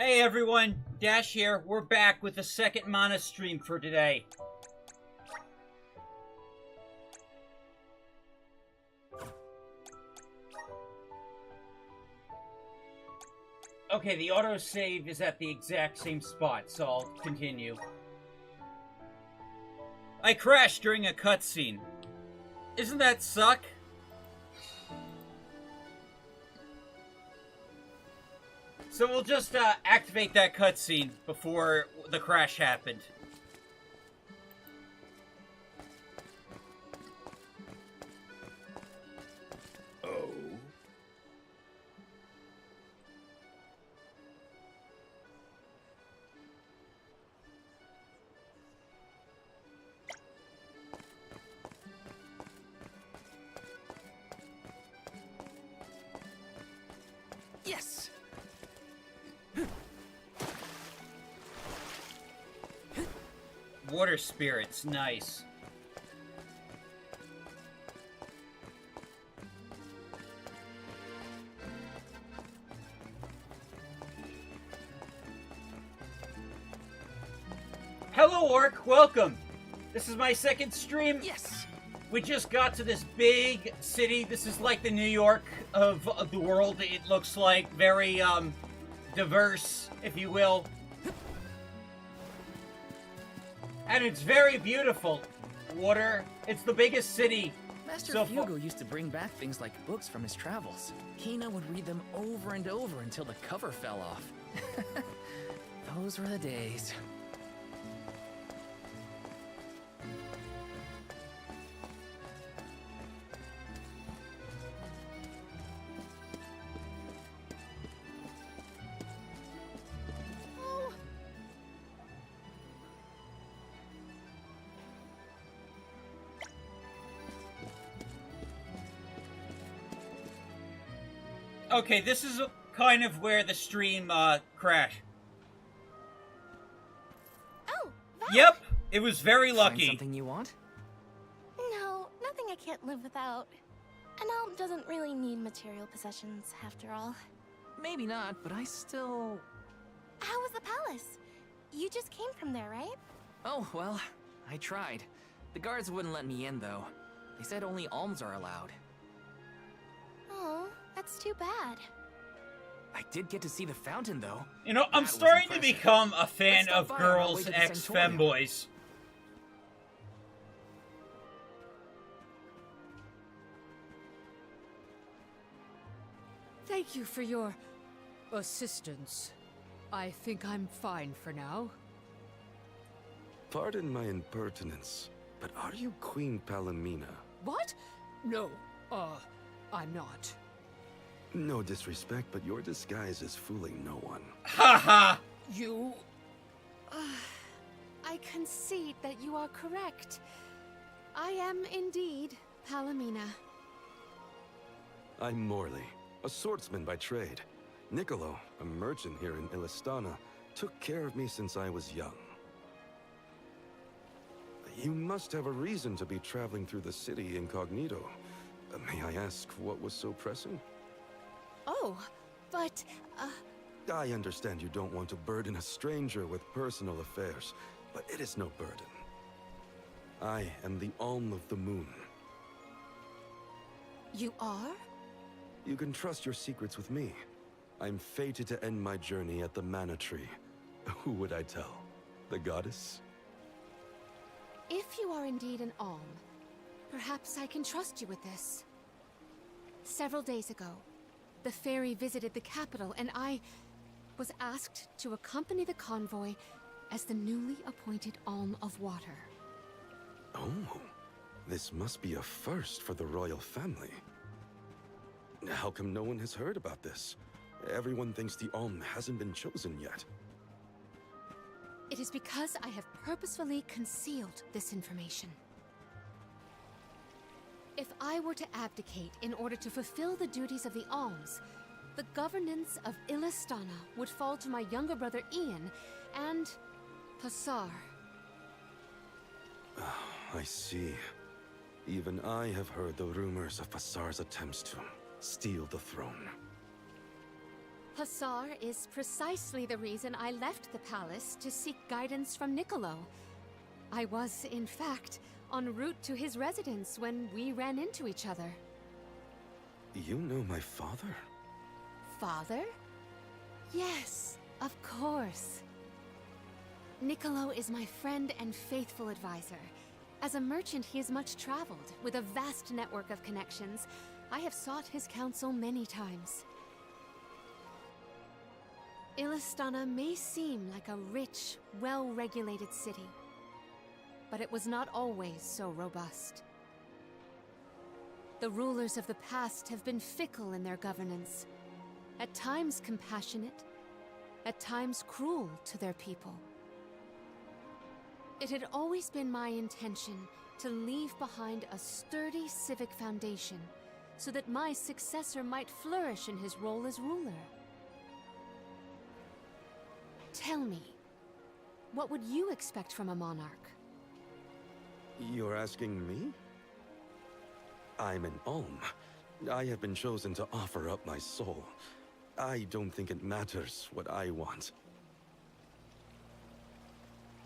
Hey everyone, Dash here. We're back with the second mana stream for today. Okay, the autosave is at the exact same spot, so I'll continue. I crashed during a cutscene. Isn't that suck? So we'll just activate that cutscene before the crash happened. Oh. Yes. Water spirits, nice. Hello, Orc. Welcome. This is my second stream. Yes. We just got to this big city. This is like the New York of the world. It looks like very diverse, if you will. And it's very beautiful. Water. It's the biggest city. Master So Fugo used to bring back things like books from his travels. Kina would read them over and over until the cover fell off. Those were the days. Okay, this is kind of where the stream crashed. Oh, that? Yep, it was very Find lucky. something you want? No, nothing I can't live without. An elm doesn't really need material possessions, after all. Maybe not, but I still... How was the palace? You just came from there, right? Oh, well, I tried. The guards wouldn't let me in, though. They said only alms are allowed. Oh, that's too bad. I did get to see the fountain, though. You know, I'm That was starting to impressive. become a fan Let's stop of by on our girls way to the x Sanctorium. femboys. Thank you for your assistance. I think I'm fine for now. Pardon my impertinence, but are you Queen Palomina? What? No, I'm not. No disrespect, but your disguise is fooling no one. Haha! You... I concede that you are correct. I am indeed Palomina. I'm Morley, a swordsman by trade. Niccolo, a merchant here in Illistana, took care of me since I was young. You must have a reason to be traveling through the city incognito. May I ask what was so pressing? Oh, but, I understand you don't want to burden a stranger with personal affairs, but it is no burden. I am the Alm of the Moon. you are? You can trust your secrets with me. I'm fated to end my journey at the Mana Tree. Who would I tell? The goddess? If you are indeed an Alm, perhaps I can trust you with this. Several days ago, the ferry visited the capital, and I was asked to accompany the convoy as the newly appointed Alm of Water. Oh, this must be a first for the royal family. How come no one has heard about this? Everyone thinks the Alm hasn't been chosen yet. It is because I have purposefully concealed this information. If I were to abdicate in order to fulfill the duties of the alms, the governance of Illistana would fall to my younger brother Ian and Passar. I see. Even I have heard the rumors of Passar's attempts to steal the throne. Hussar is precisely the reason I left the palace to seek guidance from Niccolo. I was, in fact, en route to his residence when we ran into each other. You know my father? Father? Yes, of course. Niccolo is my friend and faithful advisor. As a merchant, he is much traveled, with a vast network of connections. I have sought his counsel many times. Illistana may seem like a rich, well-regulated city, but it was not always so robust. The rulers of the past have been fickle in their governance, at times compassionate, at times cruel to their people. It had always been my intention to leave behind a sturdy civic foundation so that my successor might flourish in his role as ruler. Tell me, what would you expect from a monarch? You're asking me? I'm an Ulm. I have been chosen to offer up my soul. I don't think it matters what I want.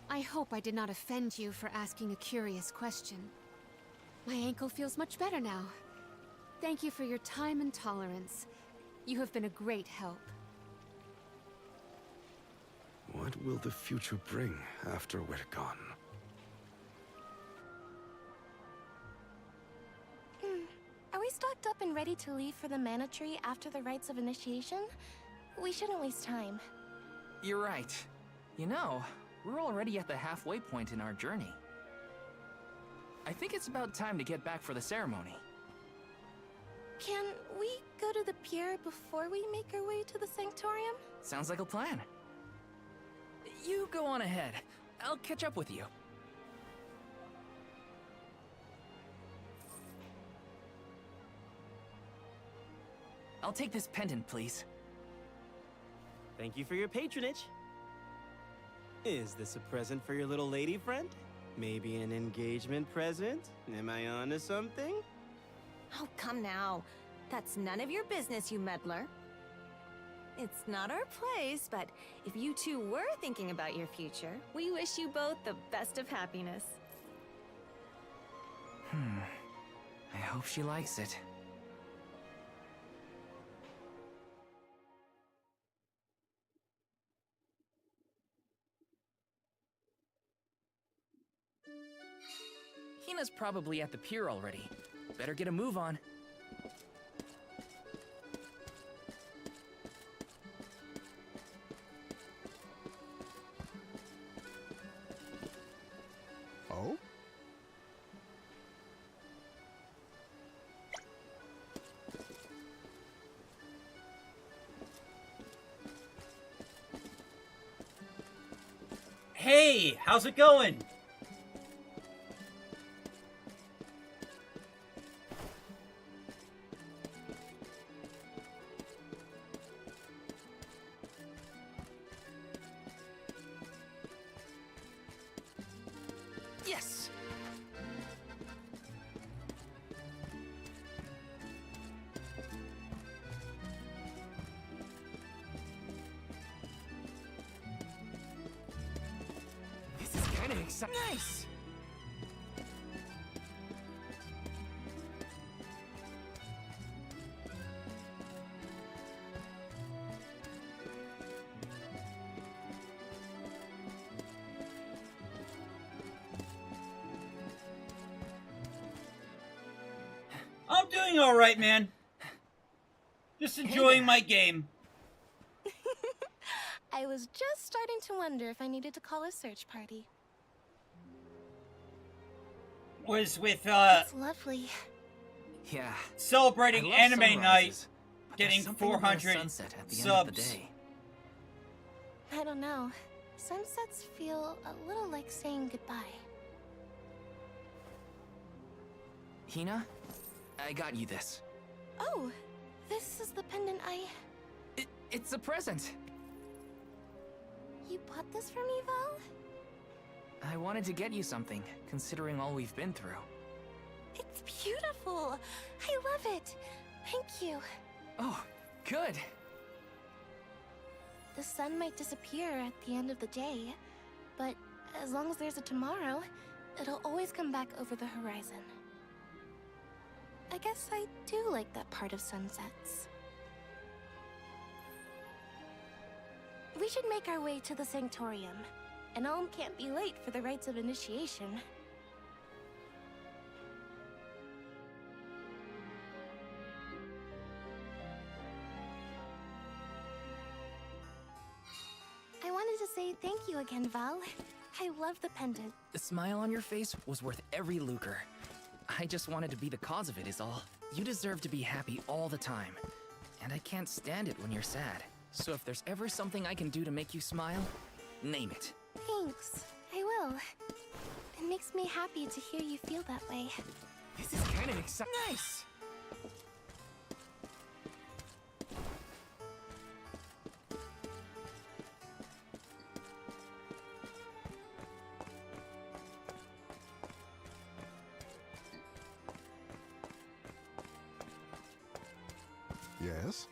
I hope I did not offend you for asking a curious question. My ankle feels much better now. Thank you for your time and tolerance. You have been a great help. What will the future bring after we're gone? Are we stocked up and ready to leave for the Mana Tree after the rites of initiation? We shouldn't waste time. You're right. You know, we're already at the halfway point in our journey. I think it's about time to get back for the ceremony. Can we go to the pier before we make our way to the Sanctorium? Sounds like a plan. You go on ahead. I'll catch up with you. I'll take this pendant, please. Thank you for your patronage. Is this a present for your little lady friend? Maybe an engagement present? Am I onto something? Oh, come now. That's none of your business, you meddler. It's not our place, but if you two were thinking about your future, we wish you both the best of happiness. I hope she likes it. Hina's probably at the pier already. Better get a move on. Oh? Hey, how's it going? Yes! This is kind of exciting. Nice! I'm doing alright, man. Just enjoying my game. I was just starting to wonder if I needed to call a search party. Was with, It's lovely. Yeah. celebrating I love Anime sunrises, Night, but there's getting something about a 400 sunset at the end of the subs. day. I don't know. Sunsets feel a little like saying goodbye. Hina, I got you this. Oh, this is the pendant It's a present. You bought this for me, Val? I wanted to get you something, considering all we've been through. It's beautiful. I love it. Thank you. Oh, good. The sun might disappear at the end of the day, but as long as there's a tomorrow, it'll always come back over the horizon. I guess I do like that part of sunsets. We should make our way to the Sanctorium. And Alm can't be late for the rites of initiation. I wanted to say thank you again, Val. I love the pendant. The smile on your face was worth every lucre. I just wanted to be the cause of it is all. You deserve to be happy all the time. And I can't stand it when you're sad. So if there's ever something I can do to make you smile, name it. Thanks. I will. It makes me happy to hear you feel that way. This is kind of exciting. Nice! Yes?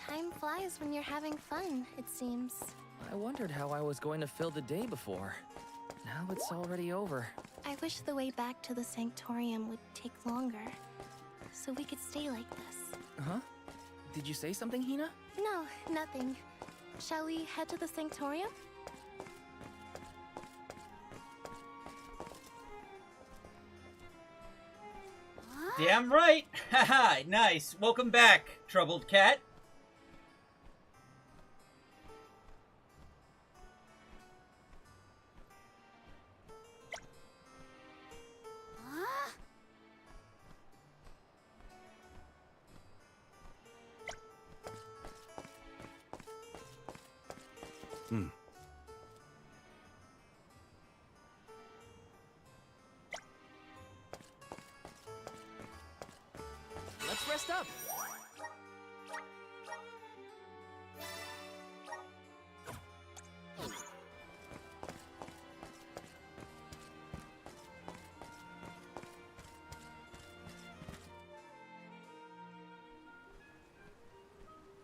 Time flies when you're having fun, it seems. I wondered how I was going to fill the day before. Now it's already over. I wish the way back to the Sanctorium would take longer, so we could stay like this. Huh? Did you say something, Hina? No, nothing. Shall we head to the Sanctorium? Damn right! Haha, nice. Welcome back, troubled cat. Let's rest up.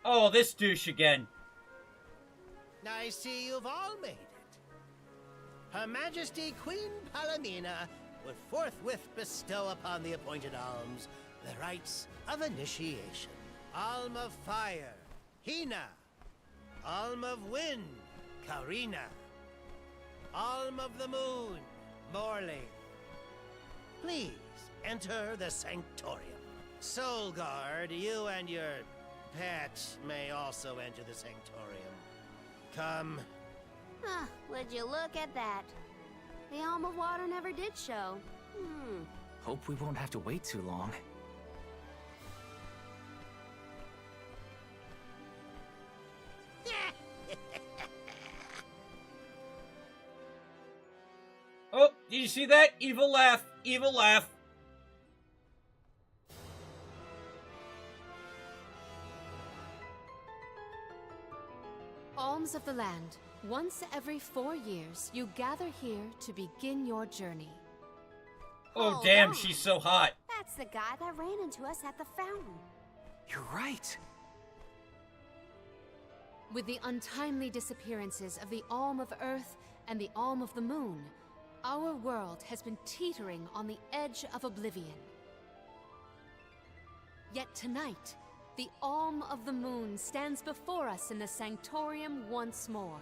Oh, this douche again. I see you've all made it. Her Majesty Queen Palamina would forthwith bestow upon the appointed alms the rites of initiation. Alm of Fire, Hina. Alm of Wind, Karina. Alm of the Moon, Morley. Please enter the Sanctorium. Soul Guard, you and your pet may also enter the Sanctorium. Come. Huh, would you look at that? The Alm of Water never did show. Hope we won't have to wait too long. Oh, did you see that? Evil laugh. Evil laugh. Alms of the land. Once every 4 years, you gather here to begin your journey. Oh, Hold damn, on. she's so hot. That's the guy that ran into us at the fountain. You're right. With the untimely disappearances of the Alm of Earth and the Alm of the Moon, our world has been teetering on the edge of oblivion. Yet tonight, the Alm of the Moon stands before us in the Sanctorium once more.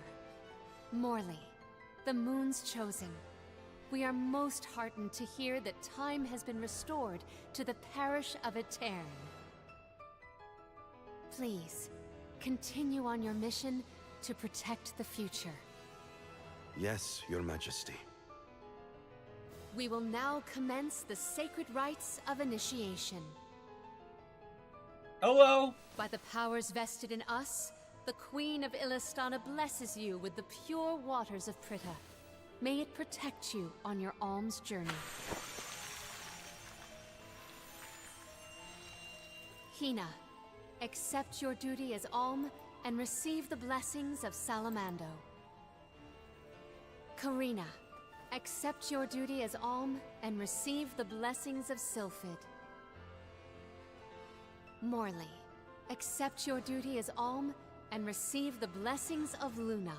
Morley, the Moon's chosen. We are most heartened to hear that time has been restored to the parish of Etern. Please, continue on your mission to protect the future. Yes, Your Majesty. We will now commence the sacred rites of initiation. Hello? By the powers vested in us, the Queen of Illistana blesses you with the pure waters of Pritta. May it protect you on your alms journey. Hina, accept your duty as alm and receive the blessings of Salamando. Karina, accept your duty as alm and receive the blessings of Sylphid. Morley, accept your duty as alm and receive the blessings of Luna.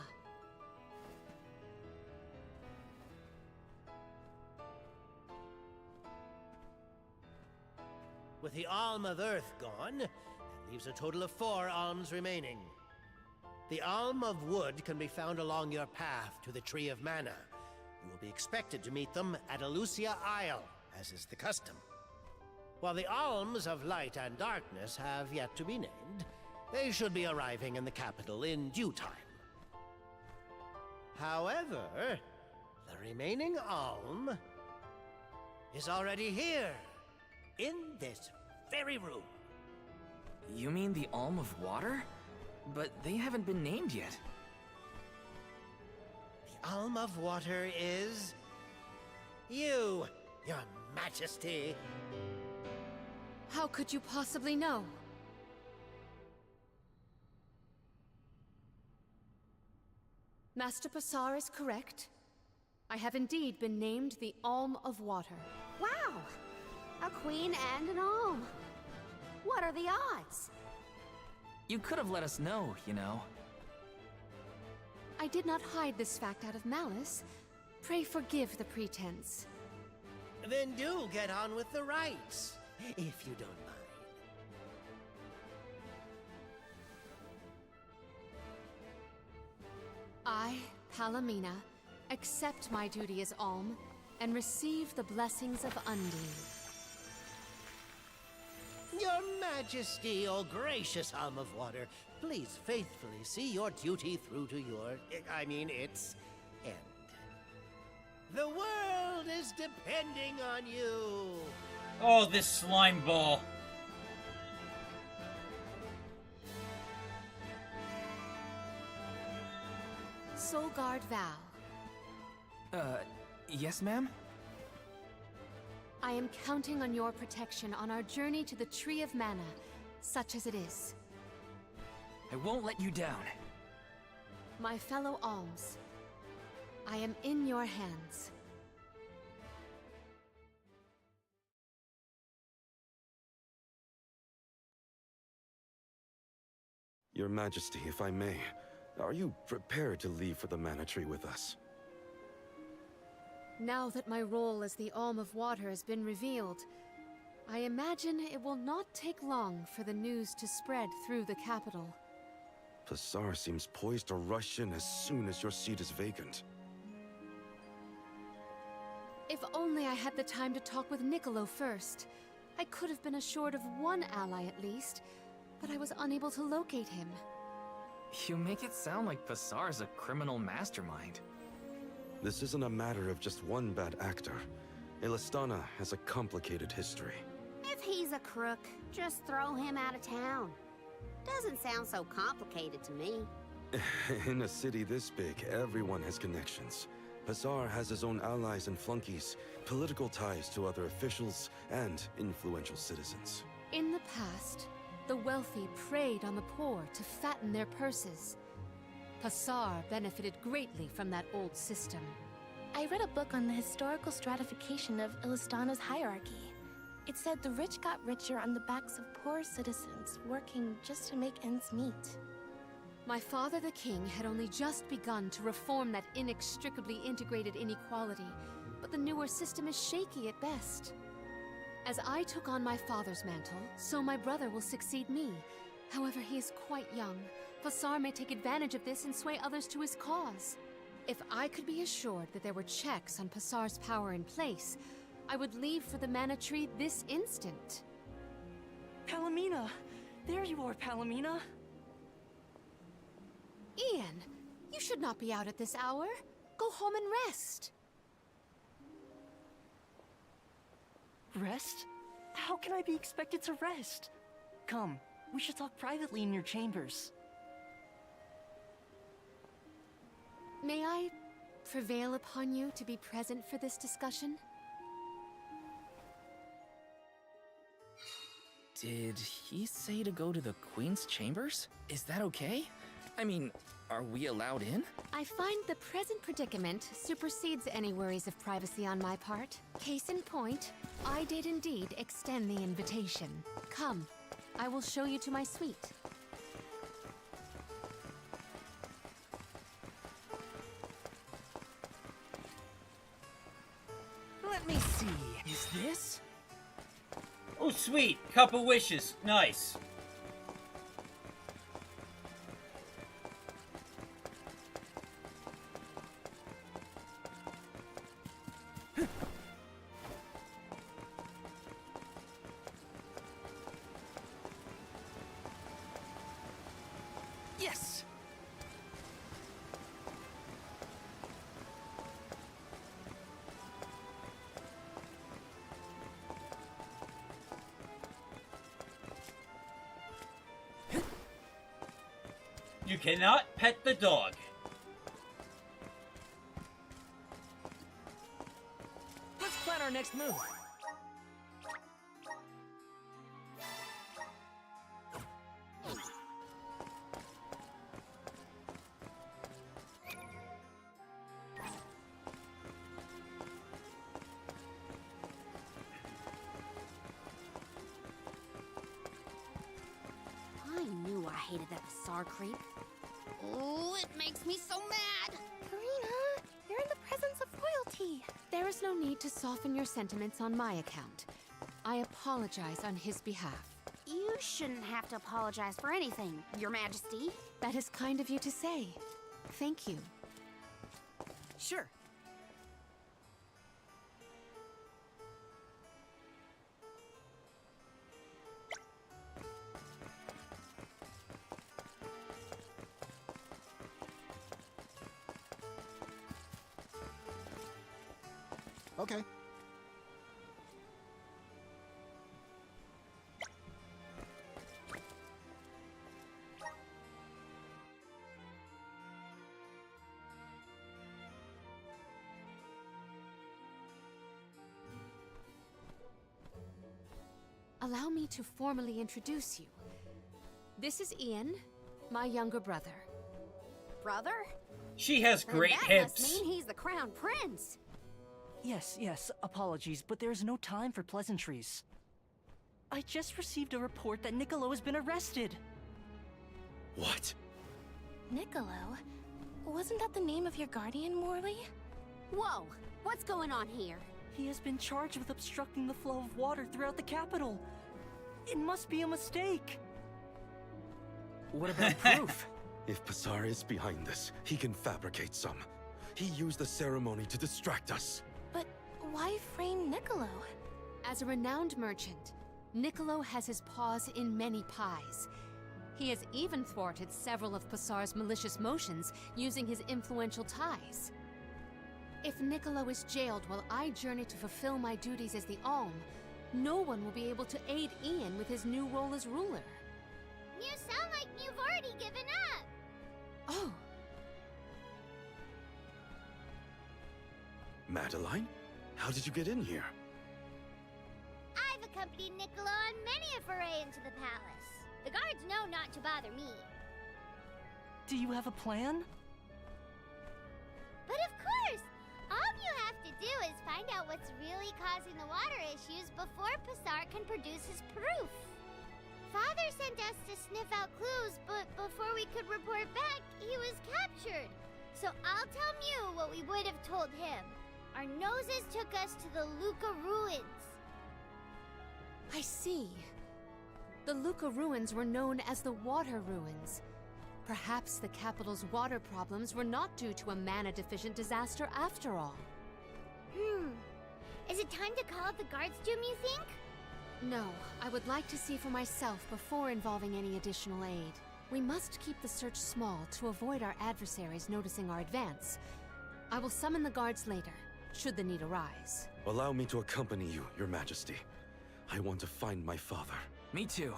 With the alm of earth gone, that leaves a total of 4 alms remaining. The alm of wood can be found along your path to the Tree of Mana. You will be expected to meet them at Elusia Isle, as is the custom. While the alms of light and darkness have yet to be named, they should be arriving in the capital in due time. However, the remaining alm is already here, in this very room. You mean the Alm of Water? But they haven't been named yet. The alm of water is you, your majesty. How could you possibly know? Master Passar is correct. I have indeed been named the Alm of Water. Wow! A queen and an alm. What are the odds? You could have let us know, you know. I did not hide this fact out of malice. Pray forgive the pretense. Then do get on with the rites, if you don't mind. I, Palomina, accept my duty as alm and receive the blessings of Undine. Your Majesty, O gracious alm of water, please faithfully see your duty through to its end. The world is depending on you. Oh, this slime ball. Solgard Val, Yes, ma'am? I am counting on your protection on our journey to the Tree of Mana, such as it is. I won't let you down. My fellow alms, I am in your hands. Your Majesty, if I may, are you prepared to leave for the Mana Tree with us? Now that my role as the Alm of Water has been revealed, I imagine it will not take long for the news to spread through the capital. Passar seems poised to rush in as soon as your seat is vacant. If only I had the time to talk with Niccolo first. I could have been assured of one ally at least, but I was unable to locate him. You make it sound like Passar's a criminal mastermind. This isn't a matter of just one bad actor. Illistana has a complicated history. If he's a crook, just throw him out of town. Doesn't sound so complicated to me. In a city this big, everyone has connections. Passar has his own allies and flunkies, political ties to other officials, and influential citizens. In the past, the wealthy preyed on the poor to fatten their purses. Passar benefited greatly from that old system. I read a book on the historical stratification of Illistana's hierarchy. It said the rich got richer on the backs of poor citizens, working just to make ends meet. My father the king had only just begun to reform that inextricably integrated inequality, but the newer system is shaky at best. As I took on my father's mantle, so my brother will succeed me. However, he is quite young. Passar may take advantage of this and sway others to his cause. If I could be assured that there were checks on Passar's power in place, I would leave for the Mana Tree this instant. Palomina! There you are, Palomina! Ian, you should not be out at this hour. Go home and rest. Rest? How can I be expected to rest? Come, We should talk privately in your chambers. May I prevail upon you to be present for this discussion? Did he say to go to the Queen's chambers? Is that okay? I mean, are we allowed in? I find the present predicament supersedes any worries of privacy on my part. Case in point, I did indeed extend the invitation. Come, I will show you to my suite. Let me see. Is this? Oh, sweet. Cup of wishes. Nice. Yes! You cannot pet the dog. Let's plan our next move. I knew I hated that bizarre creep. Oh, it makes me so mad! Karina, you're in the presence of royalty. There is no need to soften your sentiments on my account. I apologize on his behalf. You shouldn't have to apologize for anything, Your Majesty. That is kind of you to say. Thank you. Sure. Okay. Allow me to formally introduce you. This is Ian, my younger brother. Brother? She has Then great that hips. must mean he's the crown prince. Yes, apologies, but there's no time for pleasantries. I just received a report that Niccolo has been arrested. What? Niccolo? Wasn't that the name of your guardian, Morley? Whoa, what's going on here? He has been charged with obstructing the flow of water throughout the capital. It must be a mistake. What about proof? If Pazar is behind this, he can fabricate some. He used the ceremony to distract us. But why frame Niccolo? As a renowned merchant, Niccolo has his paws in many pies. He has even thwarted several of Pazar's malicious motions using his influential ties. If Niccolo is jailed while I journey to fulfill my duties as the Alm, no one will be able to aid Ian with his new role as ruler. You sound like you've already given up. Oh, Madeline? How did you get in here? I've accompanied Niccolo on many a foray into the palace. The guards know not to bother me. Do you have a plan? But of course! All you have to do is find out what's really causing the water issues before Pazar can produce his proof. Father sent us to sniff out clues, but before we could report back, he was captured. So I'll tell Mew what we would have told him. Our noses took us to the Luca ruins. I see. The Luca ruins were known as the Water Ruins. Perhaps the capital's water problems were not due to a mana-deficient disaster after all. Is it time to call up the guards, Doom, you think? No, I would like to see for myself before involving any additional aid. We must keep the search small to avoid our adversaries noticing our advance. I will summon the guards later, should the need arise. Allow me to accompany you, Your Majesty. I want to find my father. Me too.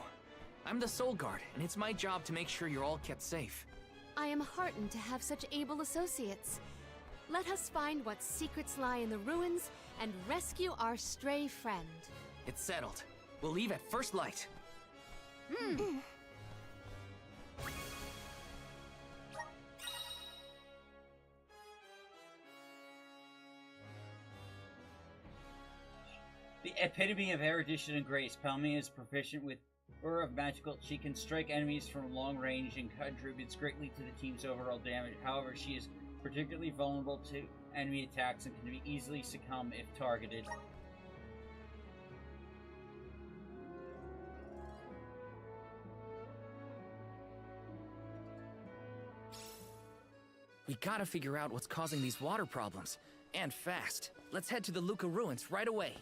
I'm the Soul Guard, and it's my job to make sure you're all kept safe. I am heartened to have such able associates. Let us find what secrets lie in the ruins and rescue our stray friend. It's settled. We'll leave at first light. The epitome of erudition and grace, Palmia is proficient with Aura of Magical. She can strike enemies from long range and contributes greatly to the team's overall damage. However, she is particularly vulnerable to enemy attacks and can be easily succumb if targeted. We gotta figure out what's causing these water problems. And fast. Let's head to the Luca ruins right away.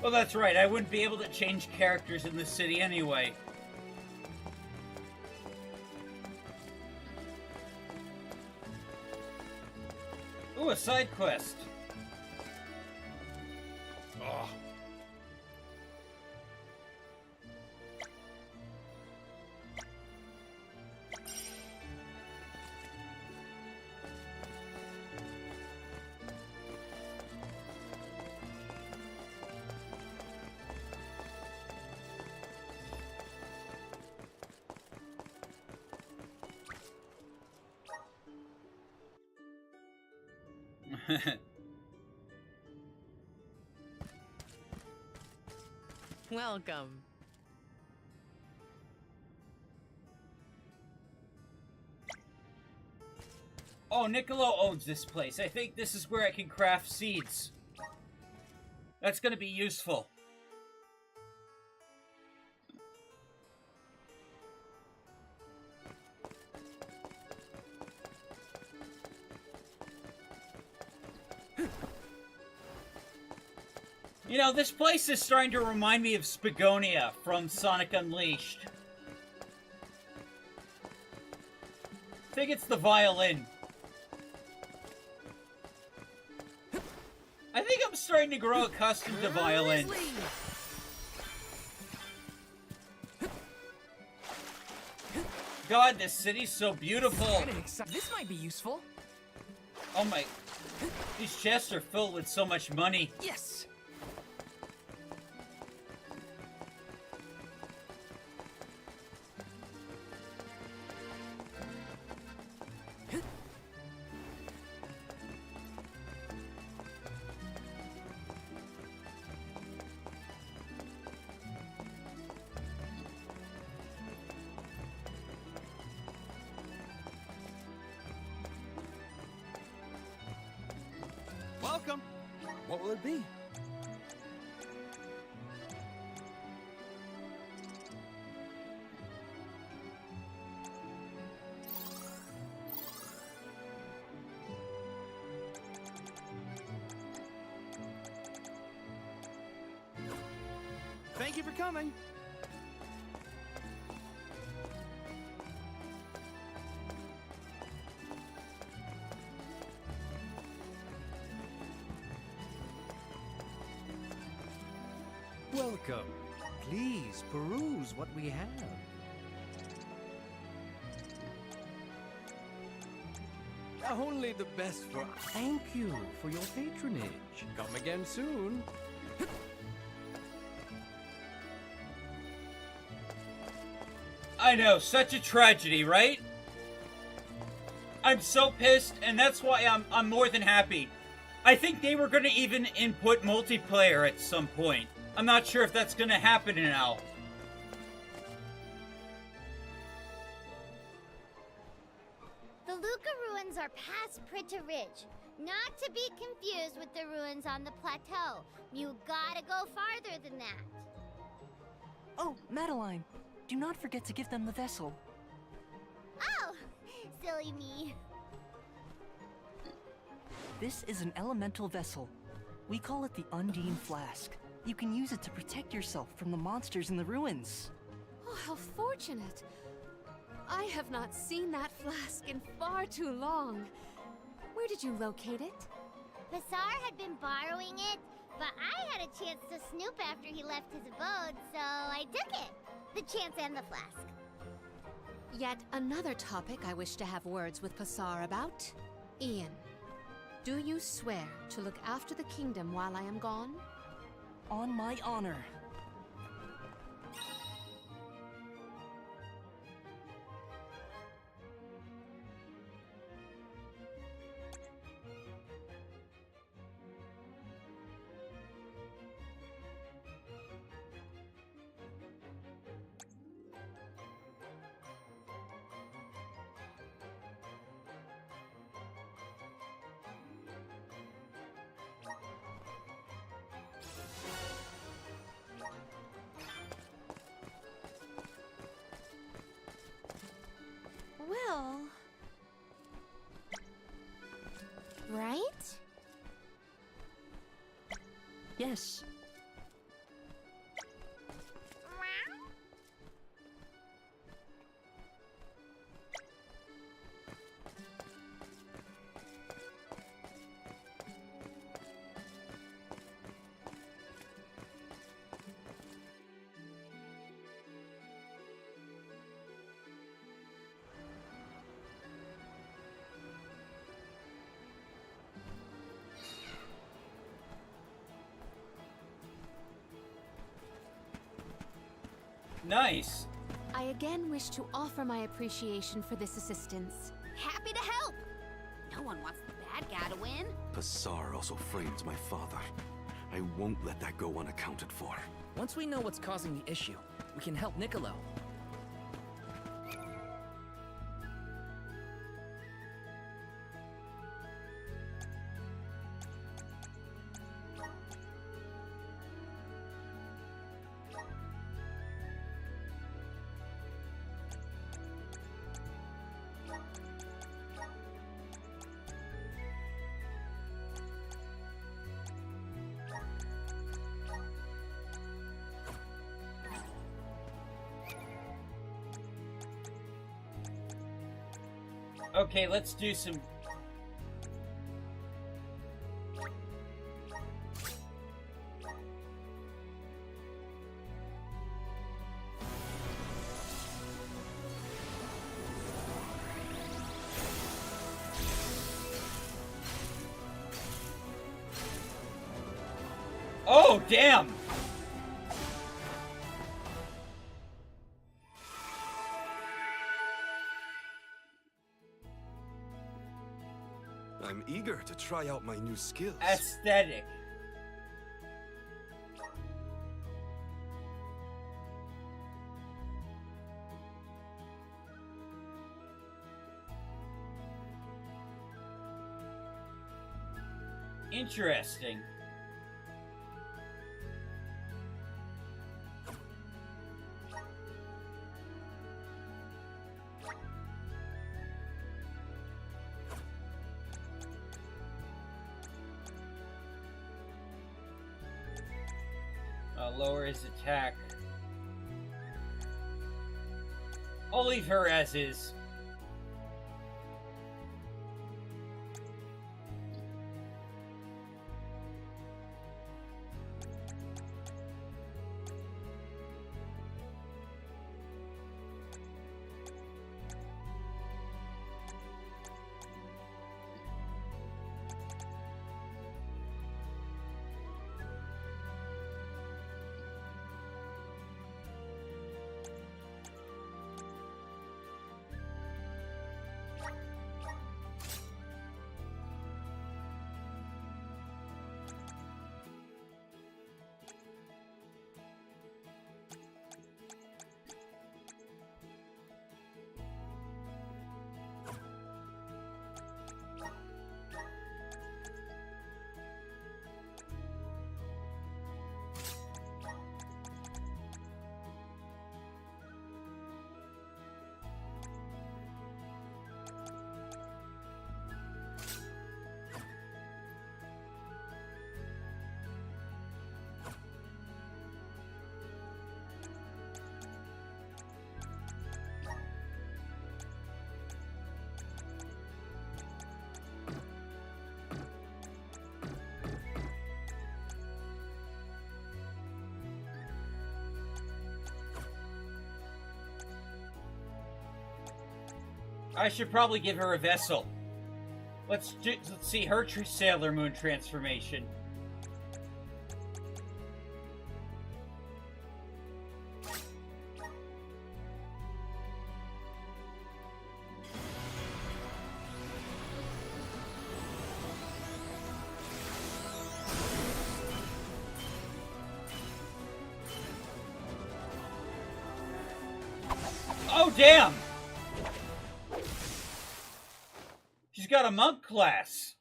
Well, that's right. I wouldn't be able to change characters in the city anyway. Ooh, a side quest. Oh. Welcome. Oh, Niccolo owns this place. I think this is where I can craft seeds. That's gonna be useful. You know, this place is starting to remind me of Spagonia from Sonic Unleashed. I think it's the violin. I think I'm starting to grow accustomed to violins. God, this city's so beautiful. This might be useful. Oh my... These chests are filled with so much money. Yes! Welcome. What will it be? keep her coming. Welcome. Please peruse what we have. Only the best for... Thank you for your patronage. Come again soon. I know, such a tragedy, right? I'm so pissed, and that's why I'm more than happy. I think they were gonna even input multiplayer at some point. I'm not sure if that's gonna happen now. The Luca ruins are past Prita Ridge, not to be confused with the ruins on the plateau. You gotta go farther than that. Oh, Madeline, do not forget to give them the vessel. Oh, silly me. This is an elemental vessel. We call it the Undine Flask. You can use it to protect yourself from the monsters in the ruins. Oh, how fortunate. I have not seen that flask in far too long. Where did you locate it? Bassar had been borrowing it, but I had a chance to snoop after he left his abode, so I took it. The chance and the flask. Yet another topic I wish to have words with Passar about. Ian, do you swear to look after the kingdom while I am gone? On my honor. Well... right? Yes. Nice. I again wish to offer my appreciation for this assistance. Happy to help. No one wants the bad guy to win. Passar also framed my father. I won't let that go unaccounted for. Once we know what's causing the issue, we can help Niccolo. Okay, let's do some... Oh, damn! I'm eager to try out my new skills. Aesthetic. Interesting. lower his attack. I'll leave her as is. I should probably give her a vessel. Let's see her Sailor Moon transformation. Oh, damn! She's got a monk class.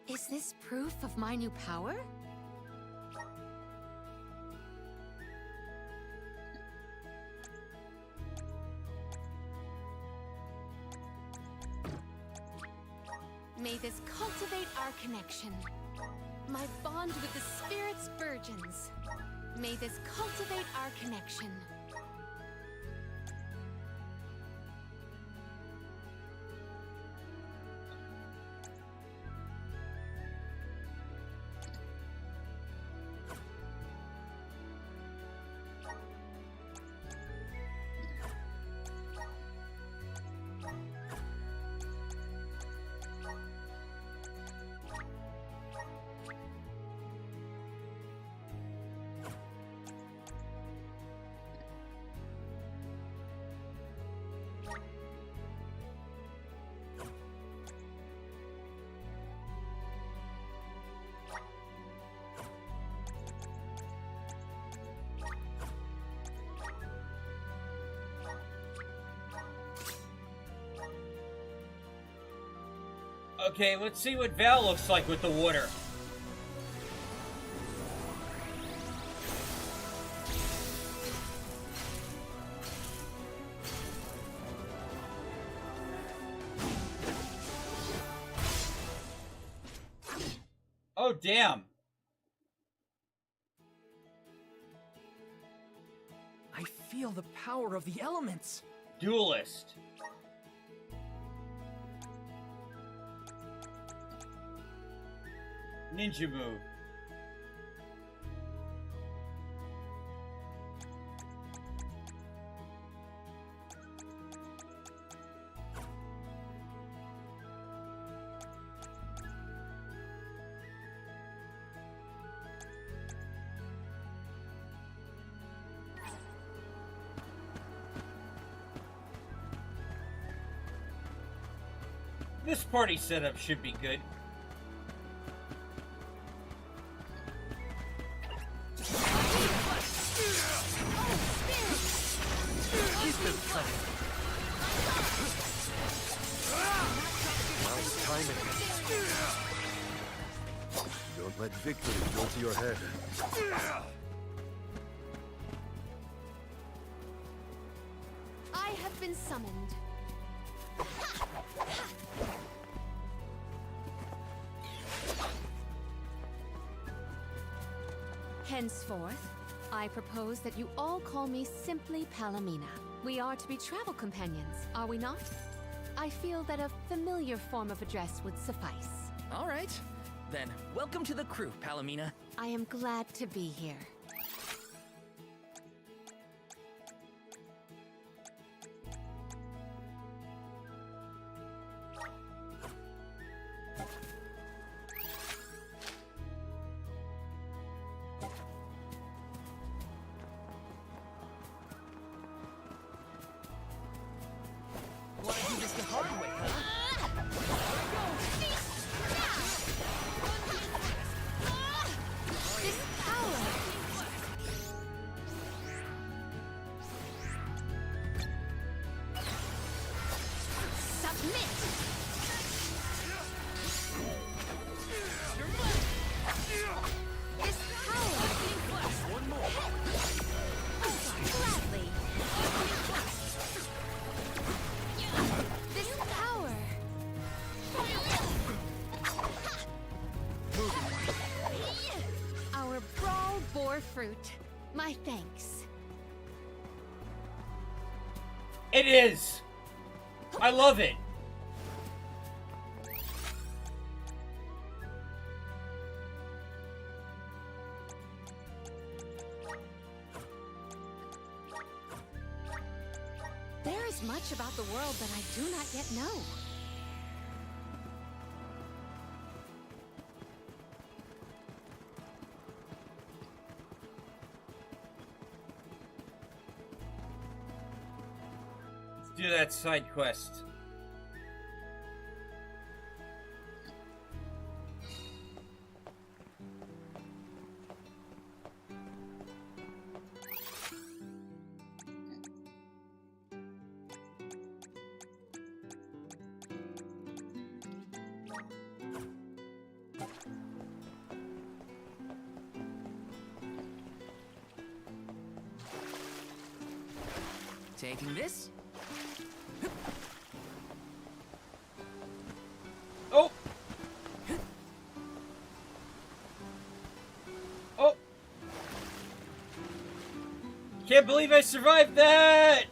Is this proof of my new power? May this cultivate our connection. My bond with the spirit's virgins. May this cultivate our connection. Okay, let's see what Val looks like with the water. Oh, damn. I feel the power of the elements. Duelist. Ninja move. This party setup should be good. Don't let victory go to your head. I have been summoned. Henceforth, I propose that you all call me simply Palomina. We are to be travel companions, are we not? I feel that a familiar form of address would suffice. All right. Then, welcome to the crew, Palomina. I am glad to be here. Wanna do this the hard way, huh? This power! Submit! This power! One more. Gladly! This power! Our brawl bore fruit. My thanks. It is! I love it! There is much about the world that I do not yet know. Let's do that side quest. Taking this? Oh! Oh! Can't believe I survived that!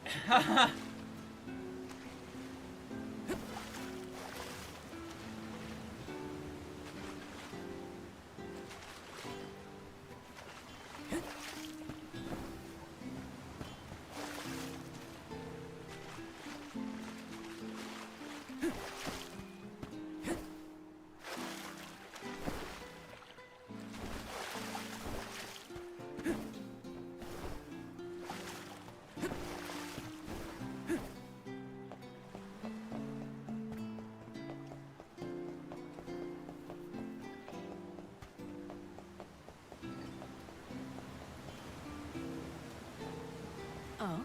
Oh?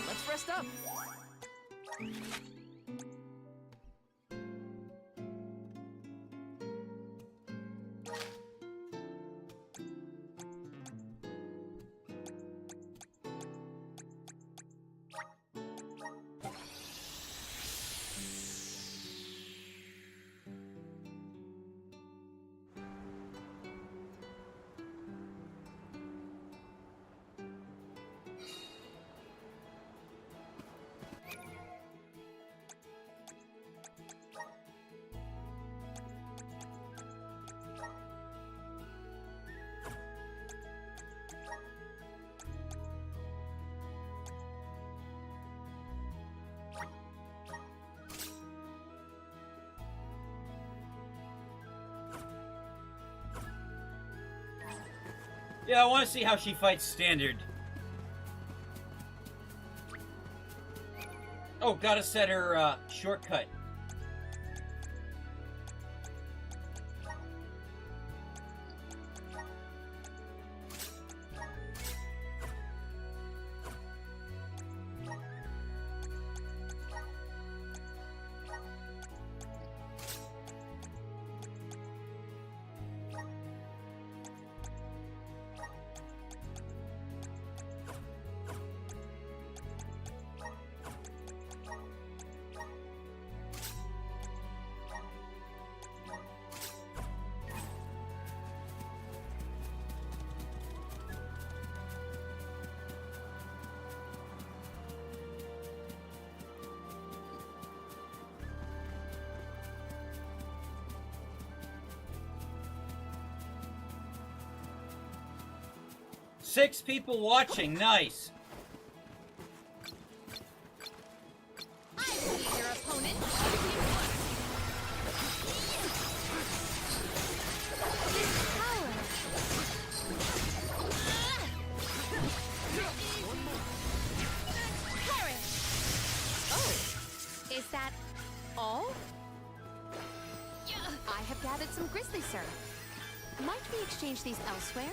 Let's rest up. Yeah, I want to see how she fights standard. Oh, gotta set her shortcut. 6 people watching. Nice. I believe your opponent. Is that all? I have gathered some grizzly syrup. Might we exchange these elsewhere?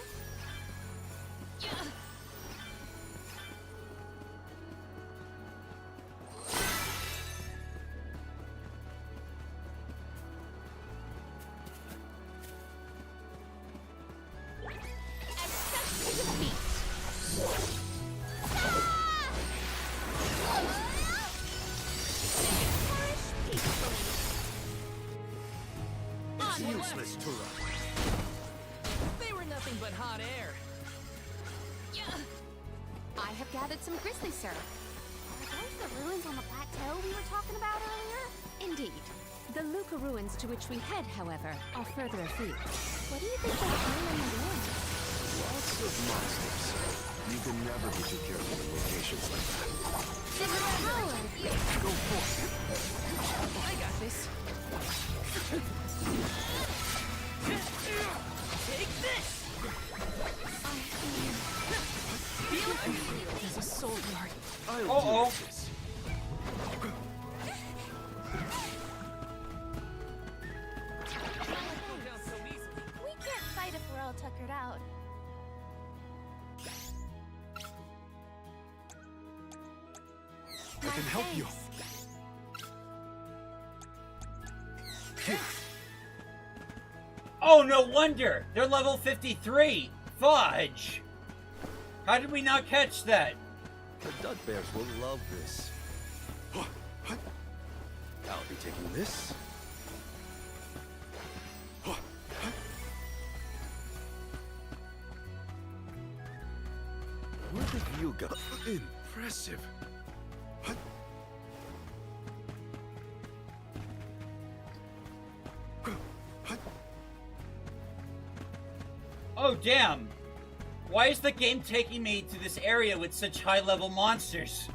Useless to run. They were nothing but hot air. I have gathered some grizzly syrup. Are those the ruins on the plateau we were talking about earlier? Indeed. The Luca ruins to which we head, however, are further afield. What do you think they'll find in the ruins? Lots of monsters. You can never be too careful in locations like that. Go for it. I got this. Take this! There's a soul yard. I'll Uh-oh. deal with this. We can't fight if we're all tuckered out. I can help you. Oh, no wonder! They're level 53! Fudge! How did we not catch that? The duck bears will love this. I'll be taking this. What have you got? Impressive. Oh, damn! Why is the game taking me to this area with such high-level monsters?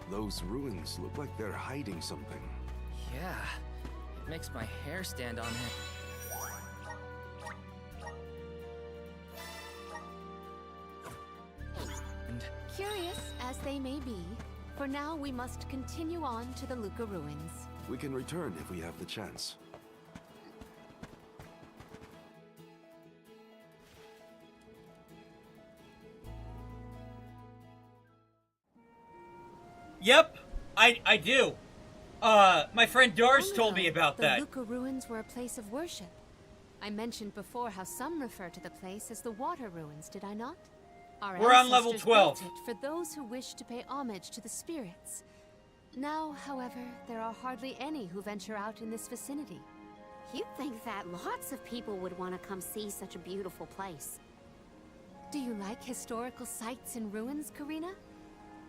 Those ruins look like they're hiding something. Yeah, it makes my hair stand on end. And Curious as they may be, for now we must continue on to the Luca ruins. We can return if we have the chance. Yep, I do. My friend Doris told me about that. The Luca ruins were a place of worship. I mentioned before how some refer to the place as the Water Ruins, did I not? Our We're on level ancestors 12. built it for those who wish to pay homage to the spirits. Now, however, there are hardly any who venture out in this vicinity. You'd think that lots of people would want to come see such a beautiful place. Do you like historical sites and ruins, Karina?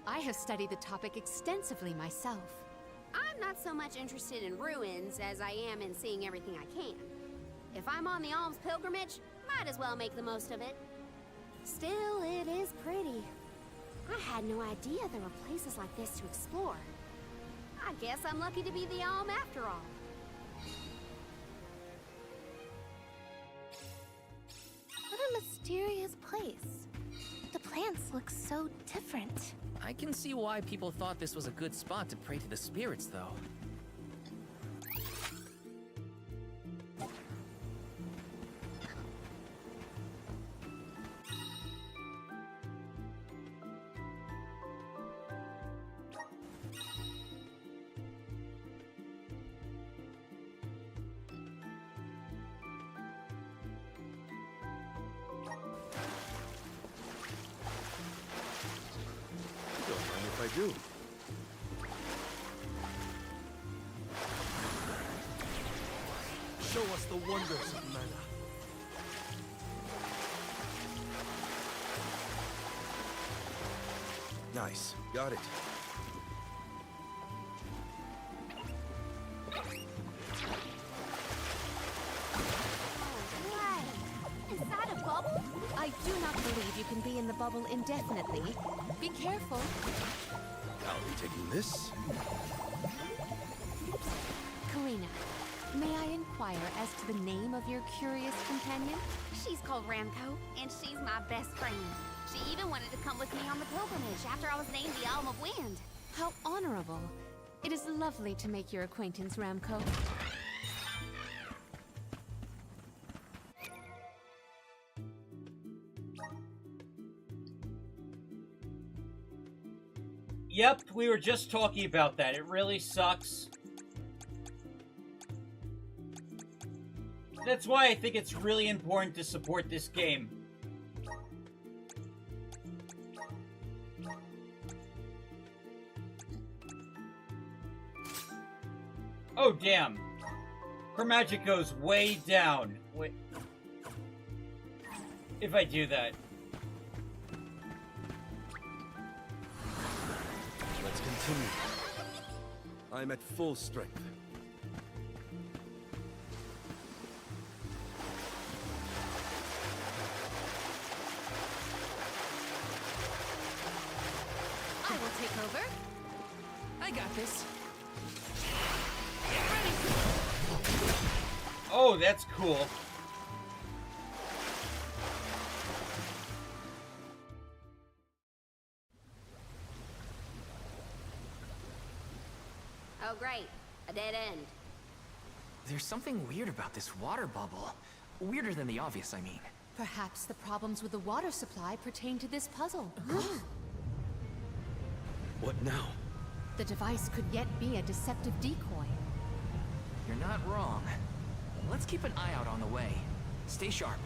I have studied the topic extensively myself. I'm not so much interested in ruins as I am in seeing everything I can. If I'm on the alms pilgrimage, might as well make the most of it. Still, it is pretty. I had no idea there were places like this to explore. I guess I'm lucky to be the alm after all. What a mysterious place. The plants look so different. I can see why people thought this was a good spot to pray to the spirits, though. I do. Show us the wonders of mana. Nice. Got it. Is that a I do not believe you can be in the bubble indefinitely. Be careful. I'll be taking this. Karina, may I inquire as to the name of your curious companion? She's called Ramco, and she's my best friend. She even wanted to come with me on the pilgrimage after I was named the Alm of Wind. How honorable. It is lovely to make your acquaintance, Ramco. Yep, we were just talking about that. It really sucks. That's why I think it's really important to support this game. Oh, damn. Her magic goes way down. Wait. If I do that. Let's continue. I'm at full strength. I will take over. I got this. Oh, that's cool. Oh, great. A dead end. There's something weird about this water bubble. Weirder than the obvious, I mean. Perhaps the problems with the water supply pertain to this puzzle. What now? The device could yet be a deceptive decoy. You're not wrong. Let's keep an eye out on the way. Stay sharp.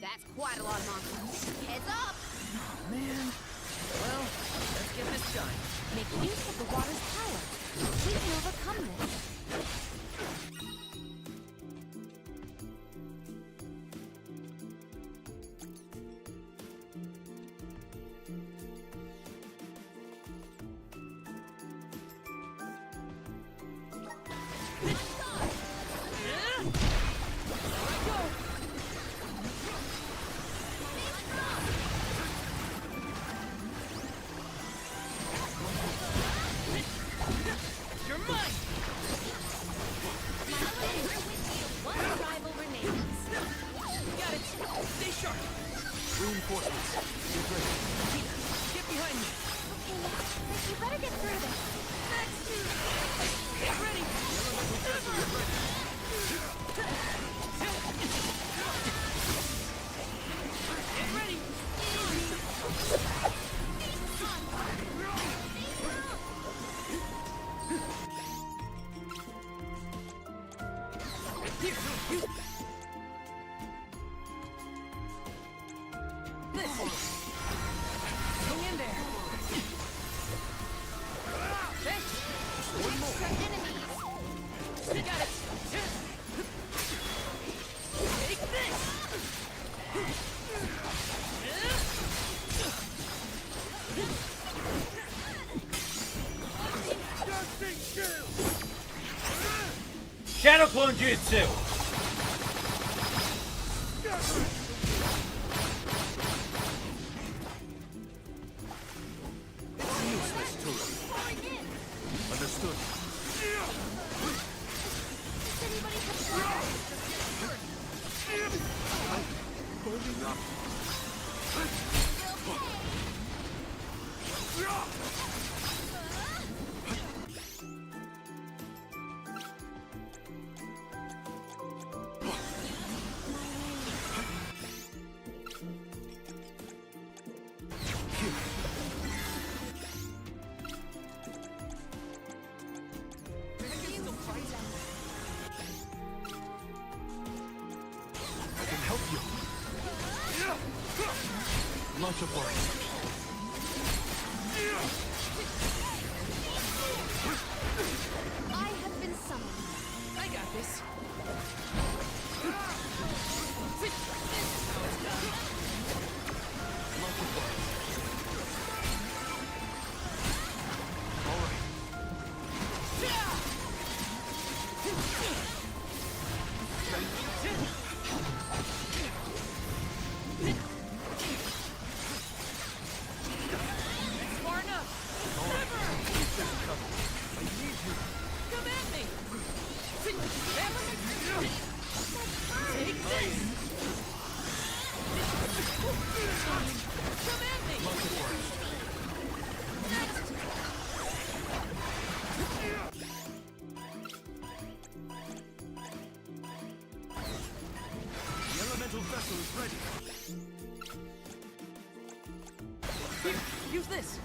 That's quite a lot of monsters. Heads up! Oh, man. Well, let's get this done. Make use of the water's power. We can overcome this. Shadow Clone Jutsu! Understood. Holding up. Launch a blast. I have been summoned. I got this. Launch a blast. Here, use this.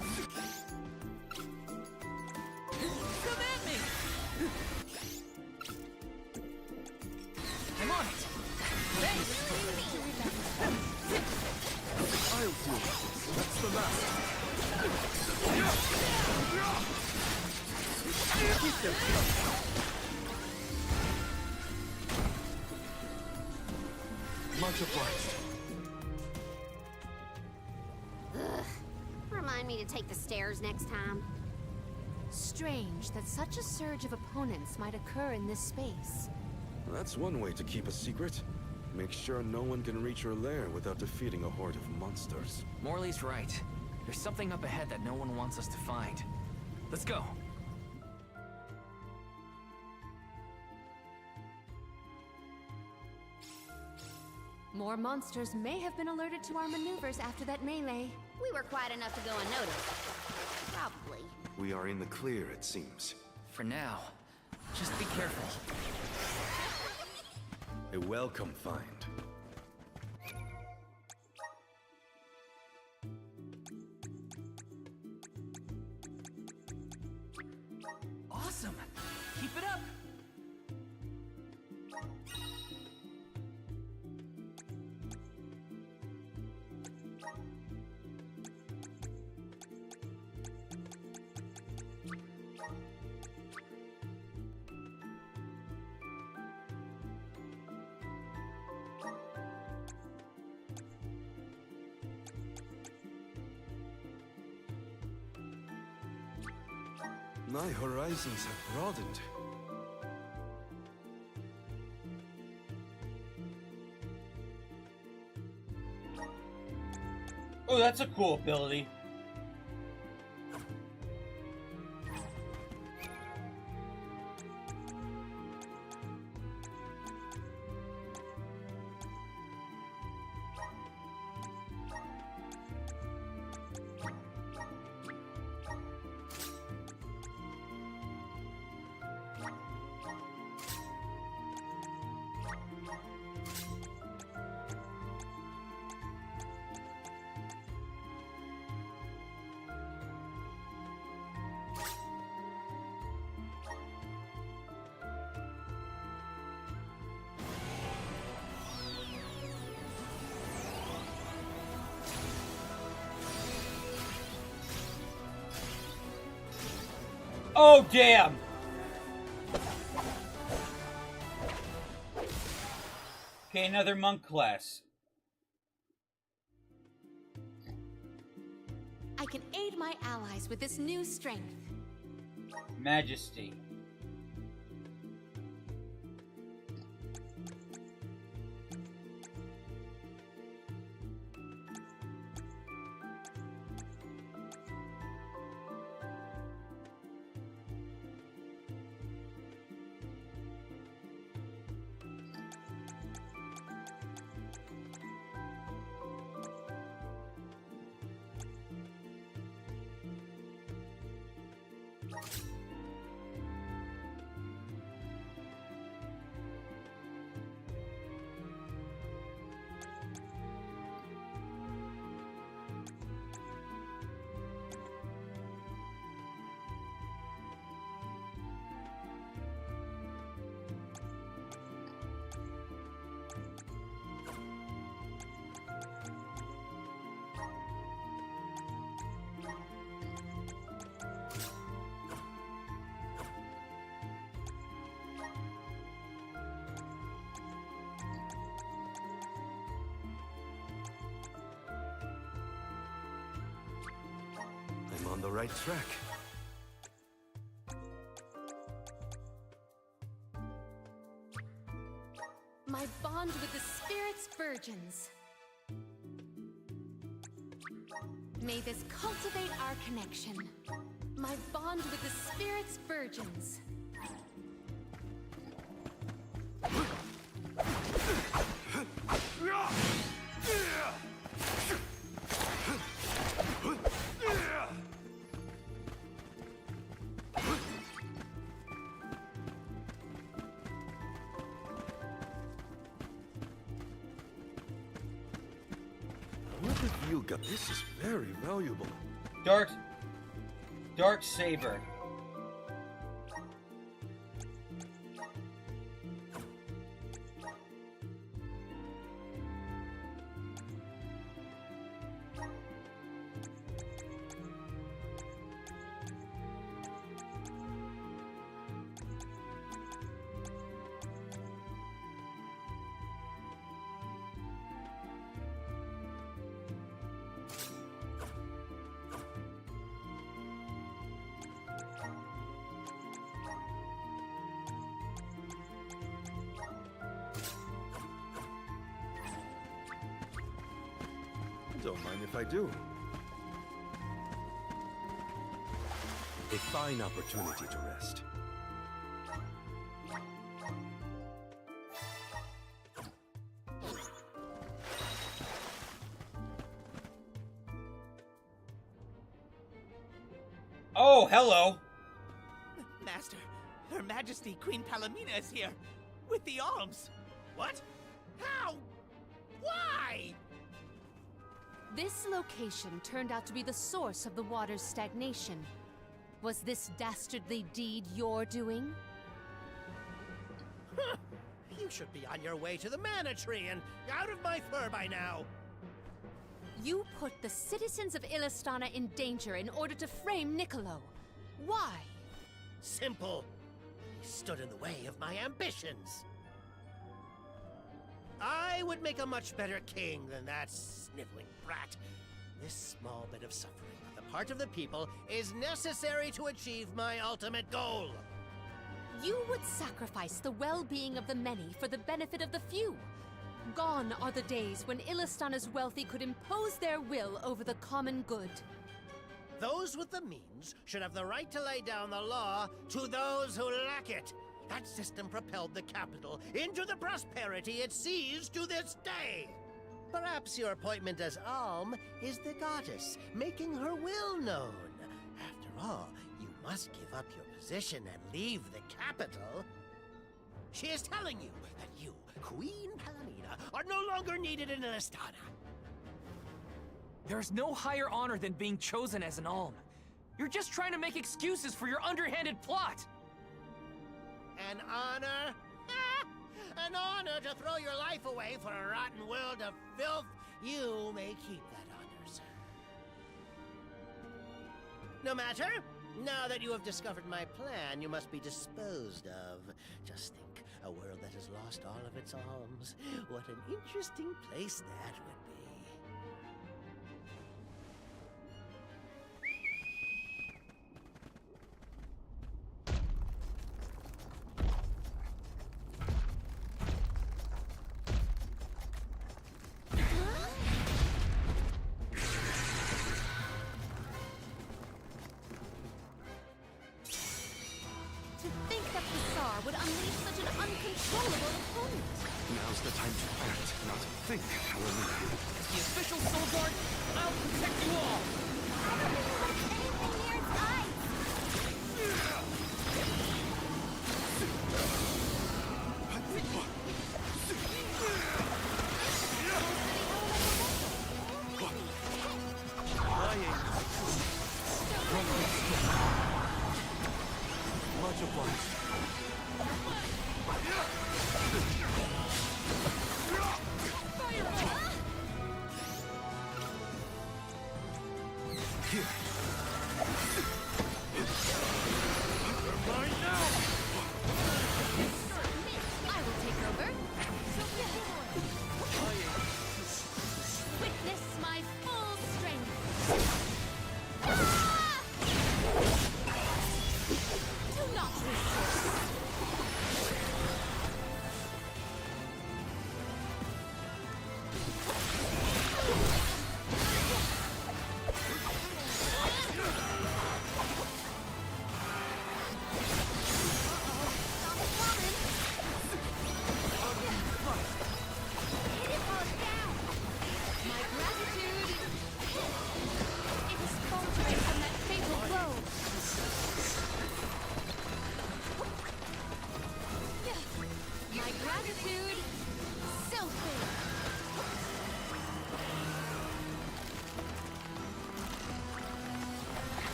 Come at me. I'm on it. Thanks. I'll deal with this. That's the last. Keep them coming. Much obliged. Ugh. Remind me to take the stairs next time. Strange that such a surge of opponents might occur in this space. That's one way to keep a secret. Make sure no one can reach your lair without defeating a horde of monsters. Morley's right. There's something up ahead that no one wants us to find. Let's go. More monsters may have been alerted to our maneuvers after that melee. We were quiet enough to go unnoticed. Probably. We are in the clear, it seems. For now, just be careful. A welcome find. Awesome. Keep it up. My horizons have broadened. Oh, that's a cool ability. Oh, damn! Okay, another monk class. I can aid my allies with this new strength. Majesty. I'm on the right track. My bond with the Spirit's virgins. May this cultivate our connection. My bond with the Spirit's virgins. You got this is very valuable. Dark Saber. Don't mind if I do. A fine opportunity to rest. Oh, hello. Master, Her Majesty Queen Palomina is here with the alms. What? How? Why? This location turned out to be the source of the water's stagnation. Was this dastardly deed your doing? Huh. You should be on your way to the mana tree and out of my fur by now. You put the citizens of Illistana in danger in order to frame Niccolo. Why? Simple. He stood in the way of my ambitions. I would make a much better king than that sniveling brat. This small bit of suffering on the part of the people is necessary to achieve my ultimate goal. You would sacrifice the well-being of the many for the benefit of the few. Gone are the days when Illistana's wealthy could impose their will over the common good. Those with the means should have the right to lay down the law to those who lack it. That system propelled the capital into the prosperity it sees to this day. Perhaps your appointment as Alm is the goddess, making her will known. After all, you must give up your position and leave the capital. She is telling you that you, Queen Palomina, are no longer needed in Illistana. There's no higher honor than being chosen as an alm. You're just trying to make excuses for your underhanded plot. An honor? An honor to throw your life away for a rotten world of filth? You may keep that honor, sir. No matter. Now that you have discovered my plan, you must be disposed of. Just think, a world that has lost all of its alms. What an interesting place that would be. Now's the time to act, not think, Palomina. As the official soul guard, I'll protect you all! Much obliged.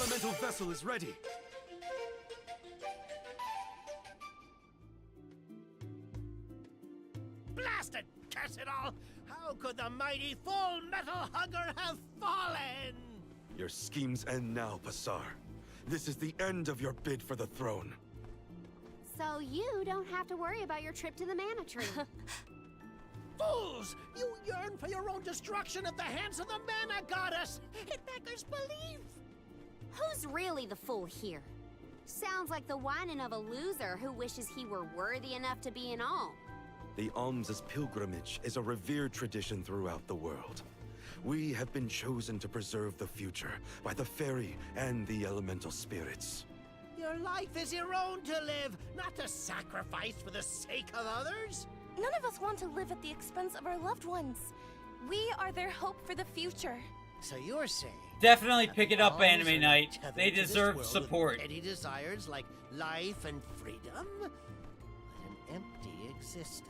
elemental vessel is ready. Blasted curse it all! How could the mighty full metal hugger have fallen? Your schemes end now, Pasar. This is the end of your bid for the throne. So you don't have to worry about your trip to the mana tree. Fools! You yearn for your own destruction at the hands of the mana goddess! It beggars belief! Who's really the fool here? Sounds like the whining of a loser who wishes he were worthy enough to be an alm. The alms' pilgrimage is a revered tradition throughout the world. We have been chosen to preserve the future by the fairy and the elemental spirits. Your life is your own to live, not to sacrifice for the sake of others. None of us want to live at the expense of our loved ones. We are their hope for the future. So you're saying... Definitely pick it up, alms Anime are Night. tethered They to this deserve world support. with petty desires like life and freedom? What an empty existence.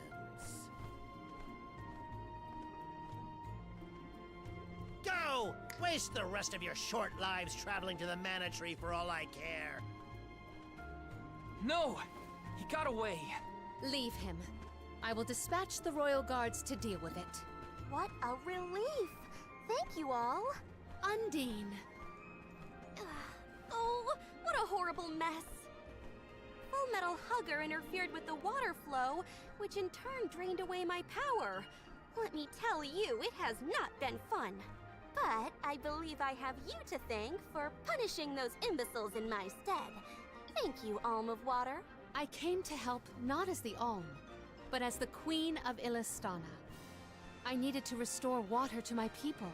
Go! Waste the rest of your short lives traveling to the mana tree for all I care. No! He got away. Leave him. I will dispatch the royal guards to deal with it. What a relief! Thank you all. Undine. Oh, what a horrible mess. Full Metal Hugger interfered with the water flow, which in turn drained away my power. Let me tell you, it has not been fun. But I believe I have you to thank for punishing those imbeciles in my stead. Thank you, Alm of Water. I came to help not as the Alm, but as the Queen of Illistana. I needed to restore water to my people.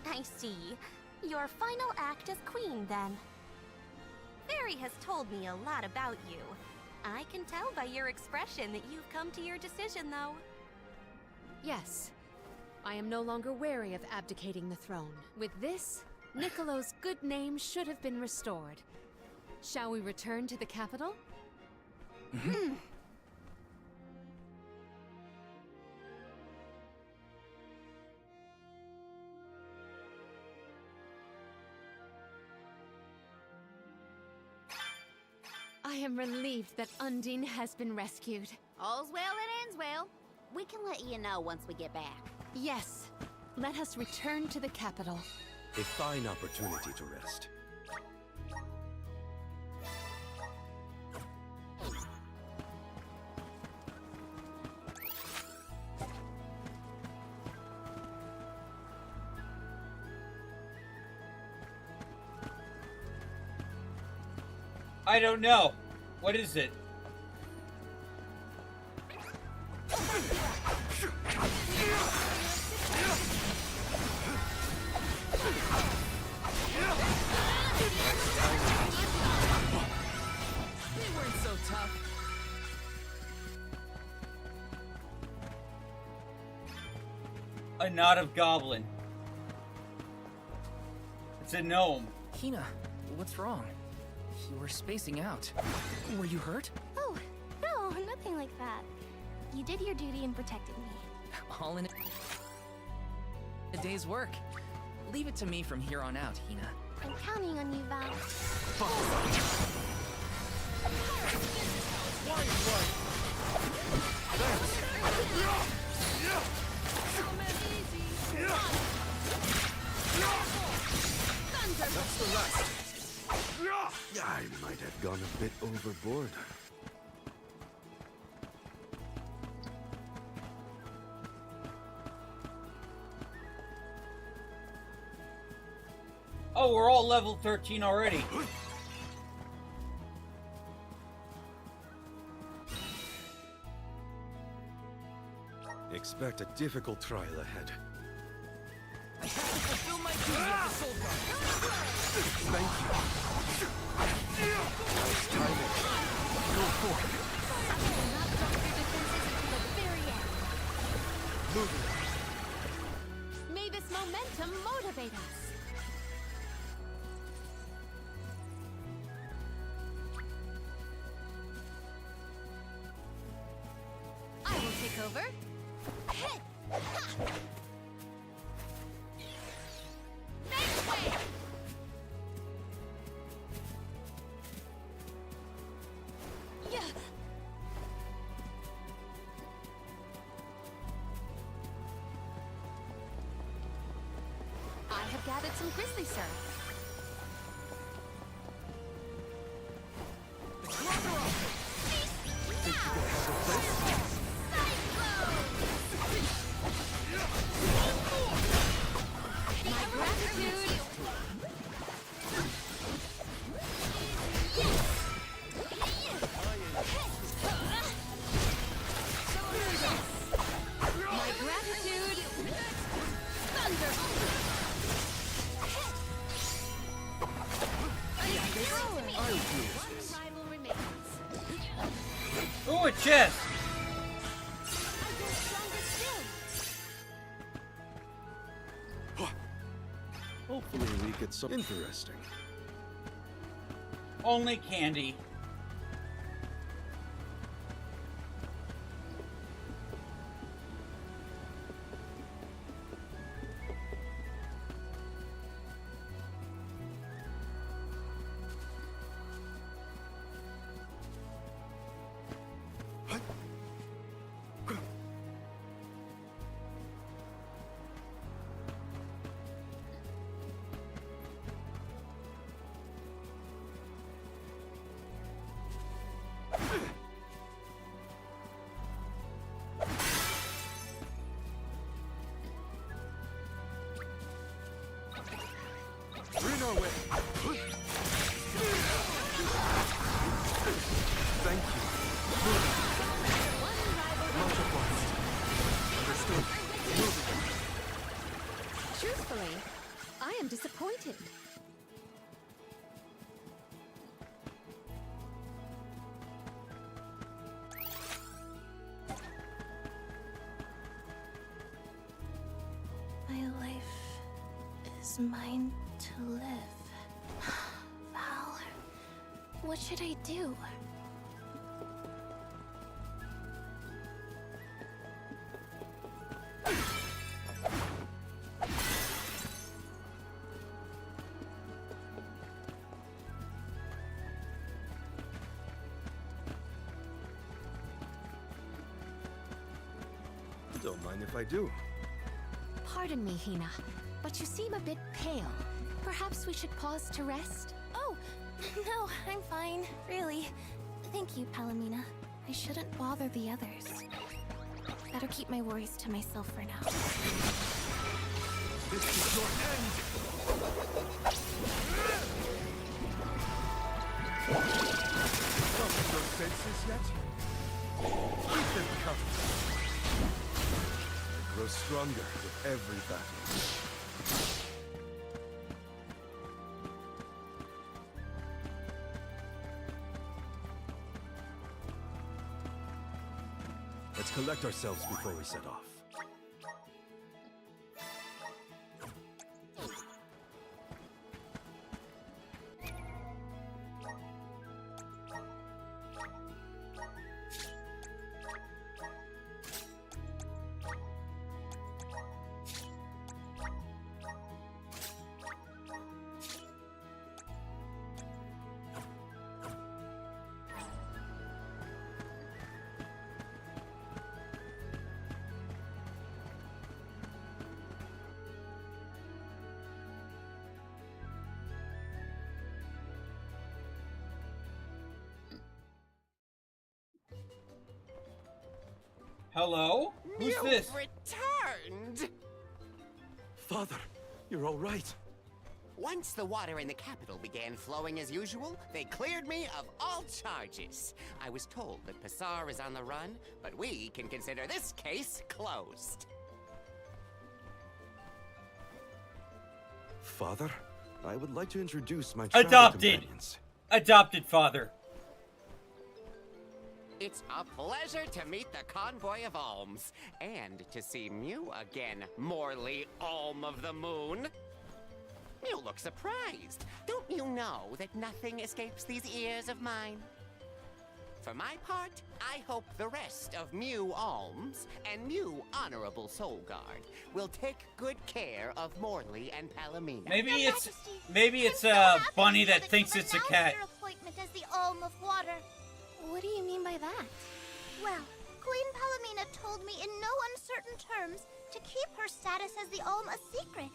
I see. Your final act as queen, then. Fairy has told me a lot about you. I can tell by your expression that you've come to your decision, though. Yes. I am no longer wary of abdicating the throne. With this, Niccolo's good name should have been restored. Shall we return to the capital? I am relieved that Undine has been rescued. All's well that ends well. We can let you know once we get back. Yes. Let us return to the capital. A fine opportunity to rest. I don't know. What is it? They weren't so tough. A knot of goblin. It's a gnome. Hina, what's wrong? You were spacing out. Were you hurt? Oh, no, nothing like that. You did your duty and protected me. All in a day's work. Leave it to me from here on out, Hina. I'm counting on you, Val. That's the last. I might have gone a bit overboard. Oh, we're all level 13 already. Expect a difficult trial ahead. I have to fulfill my duty as the Soul Guard. Thank you. Nice timing. Go for it. Not drop your defenses until the very end. Moving. May this momentum motivate us. I will take over. added some grizzly syrup. My gratitude. My gratitude. Thunder. One rival remains. Ooh, a chest! I grow stronger still. Hopefully we get some interesting. Only candy. We're in our way. Thank you. Much obliged. Understood. Truthfully, I am disappointed. My life is mine to live. Val, what should I do? Don't mind if I do. Pardon me, Hina, but you seem a bit pale. Perhaps we should pause to rest? Oh, no, I'm fine, really. Thank you, Palomina. I shouldn't bother the others. Better keep my worries to myself for now. This is your end! Come to your senses yet? Keep them coming. I grow stronger with every battle. Let's collect ourselves before we set off. Hello? Who's this? Returned! Father, you're all right. Once the water in the capital began flowing as usual, they cleared me of all charges. I was told that Passar is on the run, but we can consider this case closed. Father, I would like to introduce my travel Adopted! companions. Adopted father. It's a pleasure to meet the convoy of Alms, and to see Mew again, Morley Alm of the Moon. You look surprised. Don't you know that nothing escapes these ears of mine? For my part, I hope the rest of Mew Alms and Mew Honorable Soul Guard will take good care of Morley and Palomina. Maybe it's a bunny that thinks it's a cat. Your appointment as the Alm of Water. What do you mean by that? Well, Queen Palomina told me in no uncertain terms to keep her status as the Alm a secret.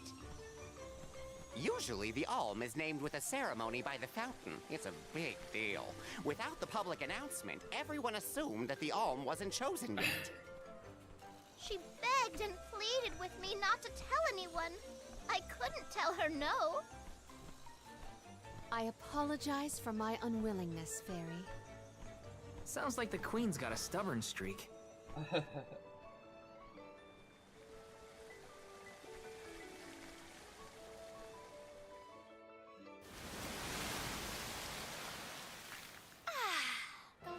Usually, the Alm is named with a ceremony by the fountain. It's a big deal. Without the public announcement, everyone assumed that the Alm wasn't chosen yet. She begged and pleaded with me not to tell anyone. I couldn't tell her no. I apologize for my unwillingness, Fairy. Sounds like the Queen's got a stubborn streak. The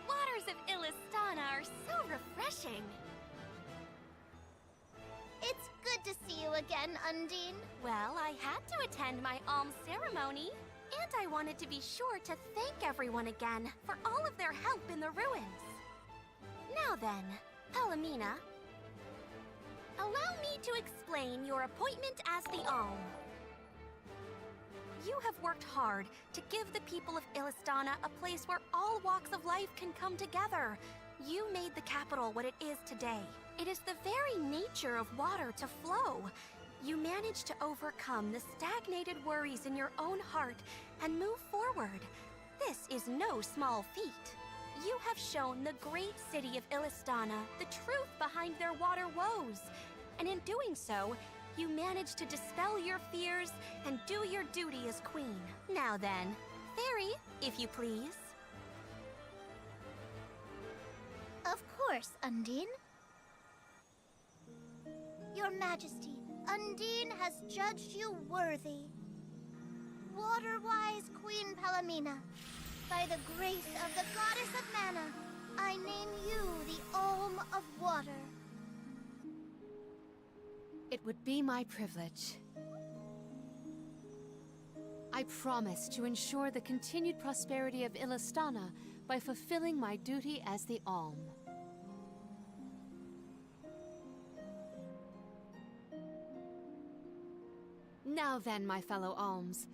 waters of Illistana are so refreshing. It's good to see you again, Undine. Well, I had to attend my alms ceremony, and I wanted to be sure to thank everyone again for all of their help in the ruins. Now then, Palomina, allow me to explain your appointment as the Alm. You have worked hard to give the people of Illistana a place where all walks of life can come together. You made the capital what it is today. It is the very nature of water to flow. You managed to overcome the stagnated worries in your own heart and move forward. This is no small feat. You have shown the great city of Illistana the truth behind their water woes. And in doing so, you managed to dispel your fears and do your duty as queen. Now then, Fairy, if you please. Of course, Undine. Your Majesty, Undine has judged you worthy. Water-wise Queen Palomina, by the grace of the Goddess of Mana, I name you the Alm of Water. It would be my privilege. I promise to ensure the continued prosperity of Illistana by fulfilling my duty as the Alm. Now then, my fellow Alms,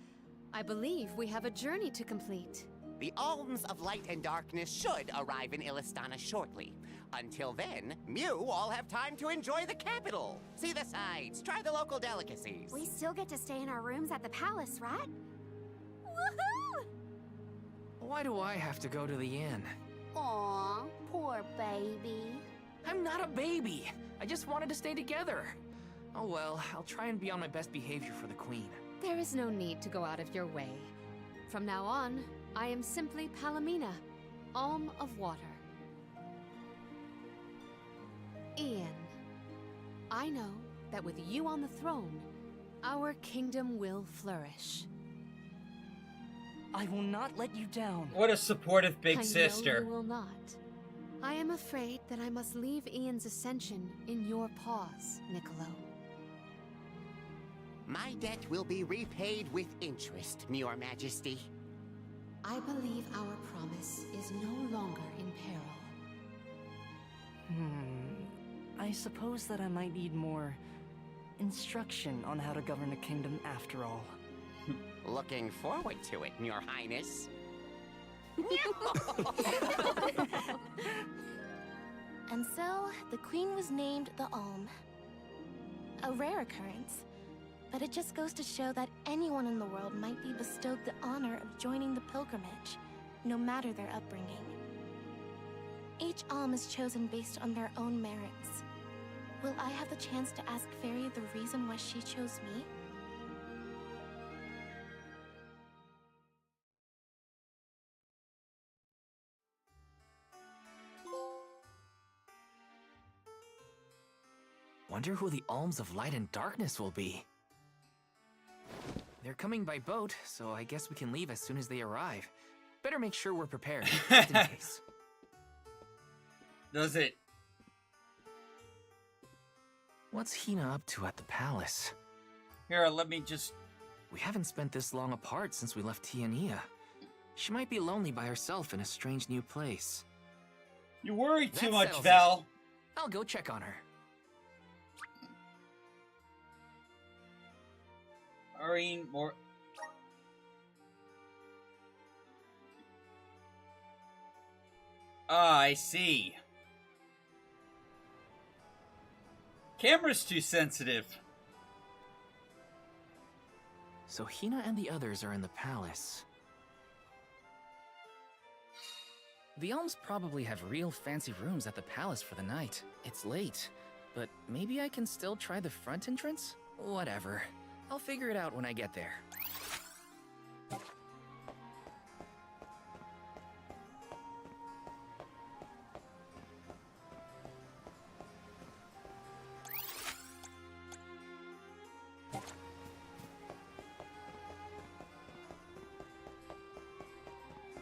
I believe we have a journey to complete. The Alms of Light and Darkness should arrive in Illistana shortly. Until then, Mew all have time to enjoy the capital. See the sights, try the local delicacies. We still get to stay in our rooms at the palace, right? Woohoo! Why do I have to go to the inn? Aw, poor baby. I'm not a baby. I just wanted to stay together. Oh well, I'll try and be on my best behavior for the Queen. There is no need to go out of your way. From now on, I am simply Palomina, Alm of Water. Ian, I know that with you on the throne, our kingdom will flourish. I will not let you down. What a supportive big sister. I know you will not. I am afraid that I must leave Ian's ascension in your paws, Niccolo. My debt will be repaid with interest, Your Majesty. I believe our promise is no longer in peril. I suppose that I might need more instruction on how to govern a kingdom after all. Looking forward to it, Your Highness. And so, the Queen was named the Alm. A rare occurrence, but it just goes to show that anyone in the world might be bestowed the honor of joining the pilgrimage, no matter their upbringing. Each Alm is chosen based on their own merits. Will I have the chance to ask Fairy the reason why she chose me? Wonder who the Alms of Light and Darkness will be. They're coming by boat, so I guess we can leave as soon as they arrive. Better make sure we're prepared, just in case. Does it? What's Hina up to at the palace? Here, let me just... We haven't spent this long apart since we left Tiania. She might be lonely by herself in a strange new place. You worry too That much, settles Val. it. I'll go check on her. Irene, more... Ah, I see. Camera's too sensitive. So Hina and the others are in the palace. The Elms probably have real fancy rooms at the palace for the night. It's late, but maybe I can still try the front entrance? Whatever. I'll figure it out when I get there.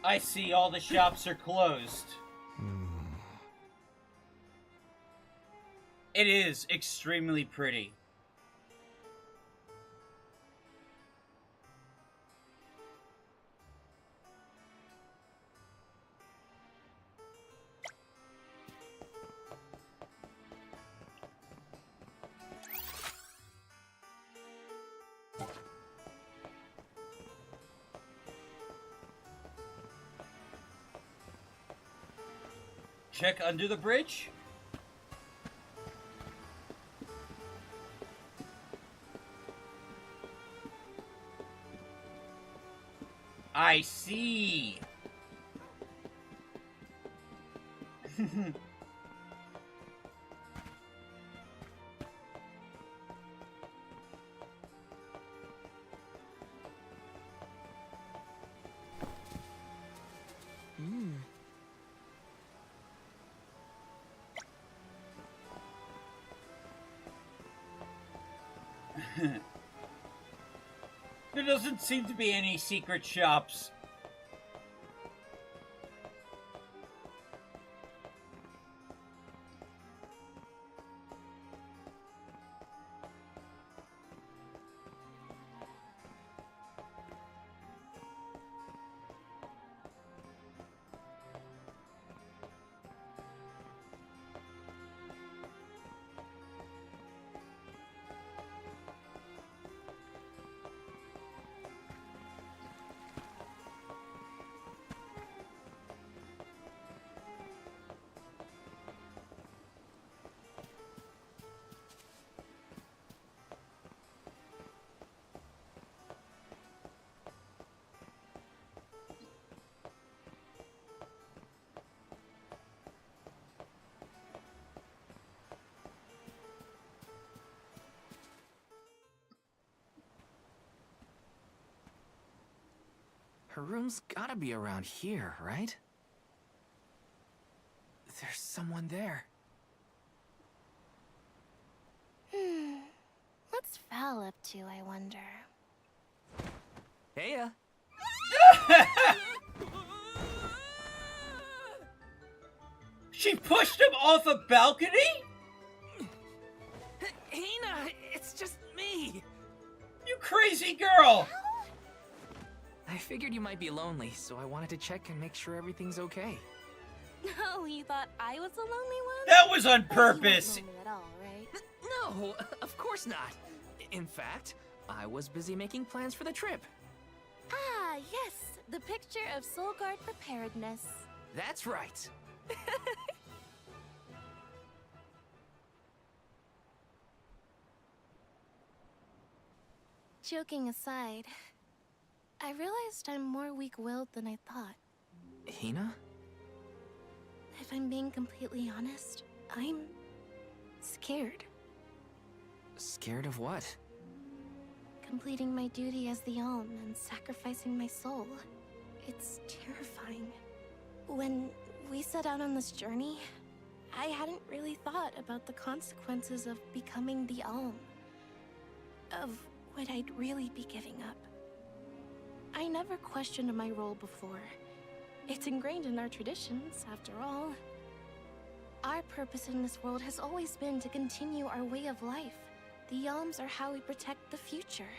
I see all the shops are closed. It is extremely pretty. Check under the bridge. I see. There doesn't seem to be any secret shops. Her room's gotta be around here, right? There's someone there. What's Val up to, I wonder? Heya! She pushed him off a balcony? Hina, it's just me! You crazy girl! I figured you might be lonely, so I wanted to check and make sure everything's okay. Oh, you thought I was the lonely one? That was on purpose! You weren't lonely at all, right? No, of course not. In fact, I was busy making plans for the trip. Ah, yes, the picture of Soul Guard preparedness. That's right. Joking aside, I realized I'm more weak-willed than I thought. Hina? If I'm being completely honest, I'm scared. Scared of what? Completing my duty as the Alm and sacrificing my soul. It's terrifying. When we set out on this journey, I hadn't really thought about the consequences of becoming the Alm. Of what I'd really be giving up. I never questioned my role before. It's ingrained in our traditions, after all. Our purpose in this world has always been to continue our way of life. The Alms are how we protect the future.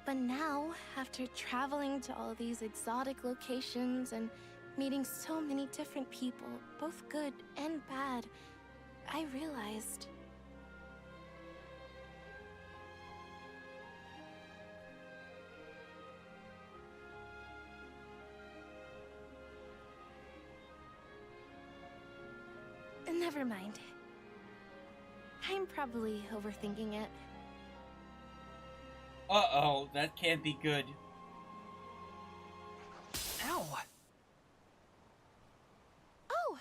But now, after traveling to all these exotic locations and meeting so many different people, both good and bad, I realized... Never mind. I'm probably overthinking it. Uh-oh, that can't be good. Ow! Oh!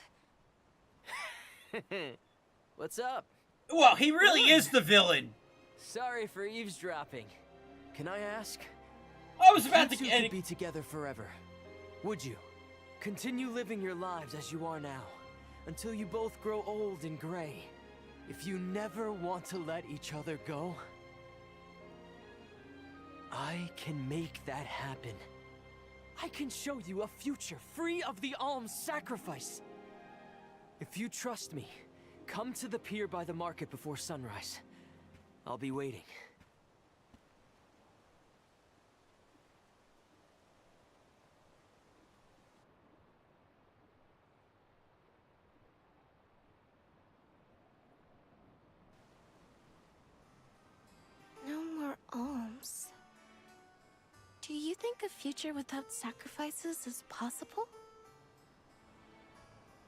What's up? Well, he really is the villain. Sorry for eavesdropping. Can I ask? I was about you to two get could be together forever. Would you? Continue living your lives as you are now, until you both grow old and gray. If you never want to let each other go, I can make that happen. I can show you a future free of the alms sacrifice. If you trust me, come to the pier by the market before sunrise. I'll be waiting. No more alms. Do you think a future without sacrifices is possible?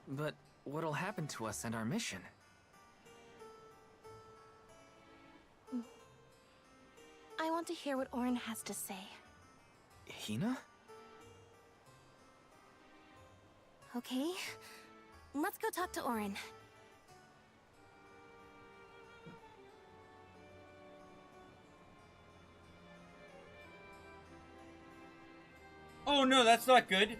But what'll happen to us and our mission? I want to hear what Orin has to say. Hina? Okay, let's go talk to Orin. Oh no, that's not good.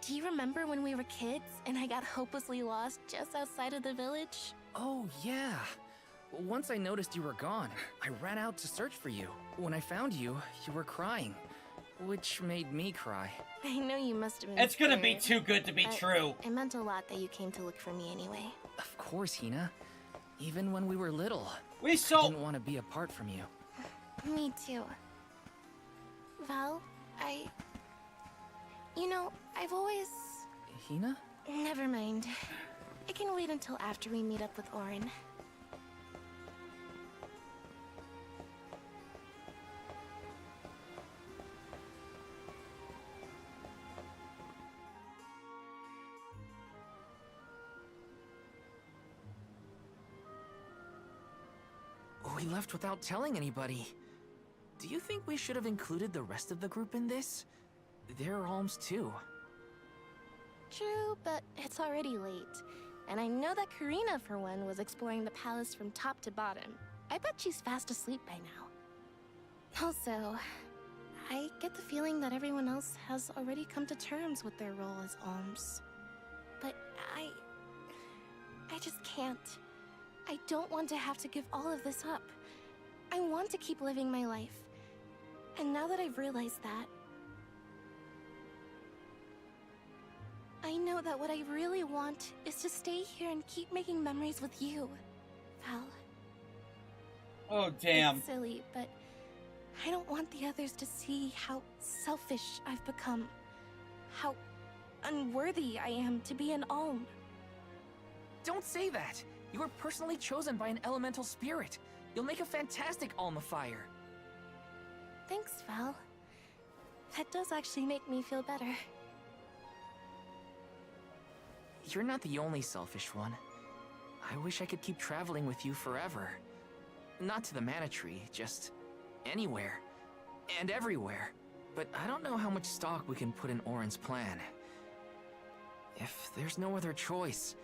Do you remember when we were kids and I got hopelessly lost just outside of the village? Oh, yeah. Once I noticed you were gone, I ran out to search for you. When I found you, you were crying, which made me cry. I know you must have been It's gonna be scared, too good to be but true. It meant a lot that you came to look for me anyway. Of course, Hina. Even when we were little, I didn't want to be apart from you. Me too. Val, You know, I've always... Hina? Never mind. I can wait until after we meet up with Orin. We left without telling anybody. Do you think we should have included the rest of the group in this? They're alms too. True, but it's already late. And I know that Karina, for one, was exploring the palace from top to bottom. I bet she's fast asleep by now. Also, I get the feeling that everyone else has already come to terms with their role as alms. But I just can't. I don't want to have to give all of this up. I want to keep living my life. And now that I've realized that, I know that what I really want is to stay here and keep making memories with you, Val. Oh, damn. It's silly, but I don't want the others to see how selfish I've become. How unworthy I am to be an alm. Don't say that! You were personally chosen by an elemental spirit. You'll make a fantastic almifier. Thanks, Val. That does actually make me feel better. You're not the only selfish one. I wish I could keep traveling with you forever. Not to the Mana Tree, just anywhere. And everywhere. But I don't know how much stock we can put in Orin's plan. If there's no other choice,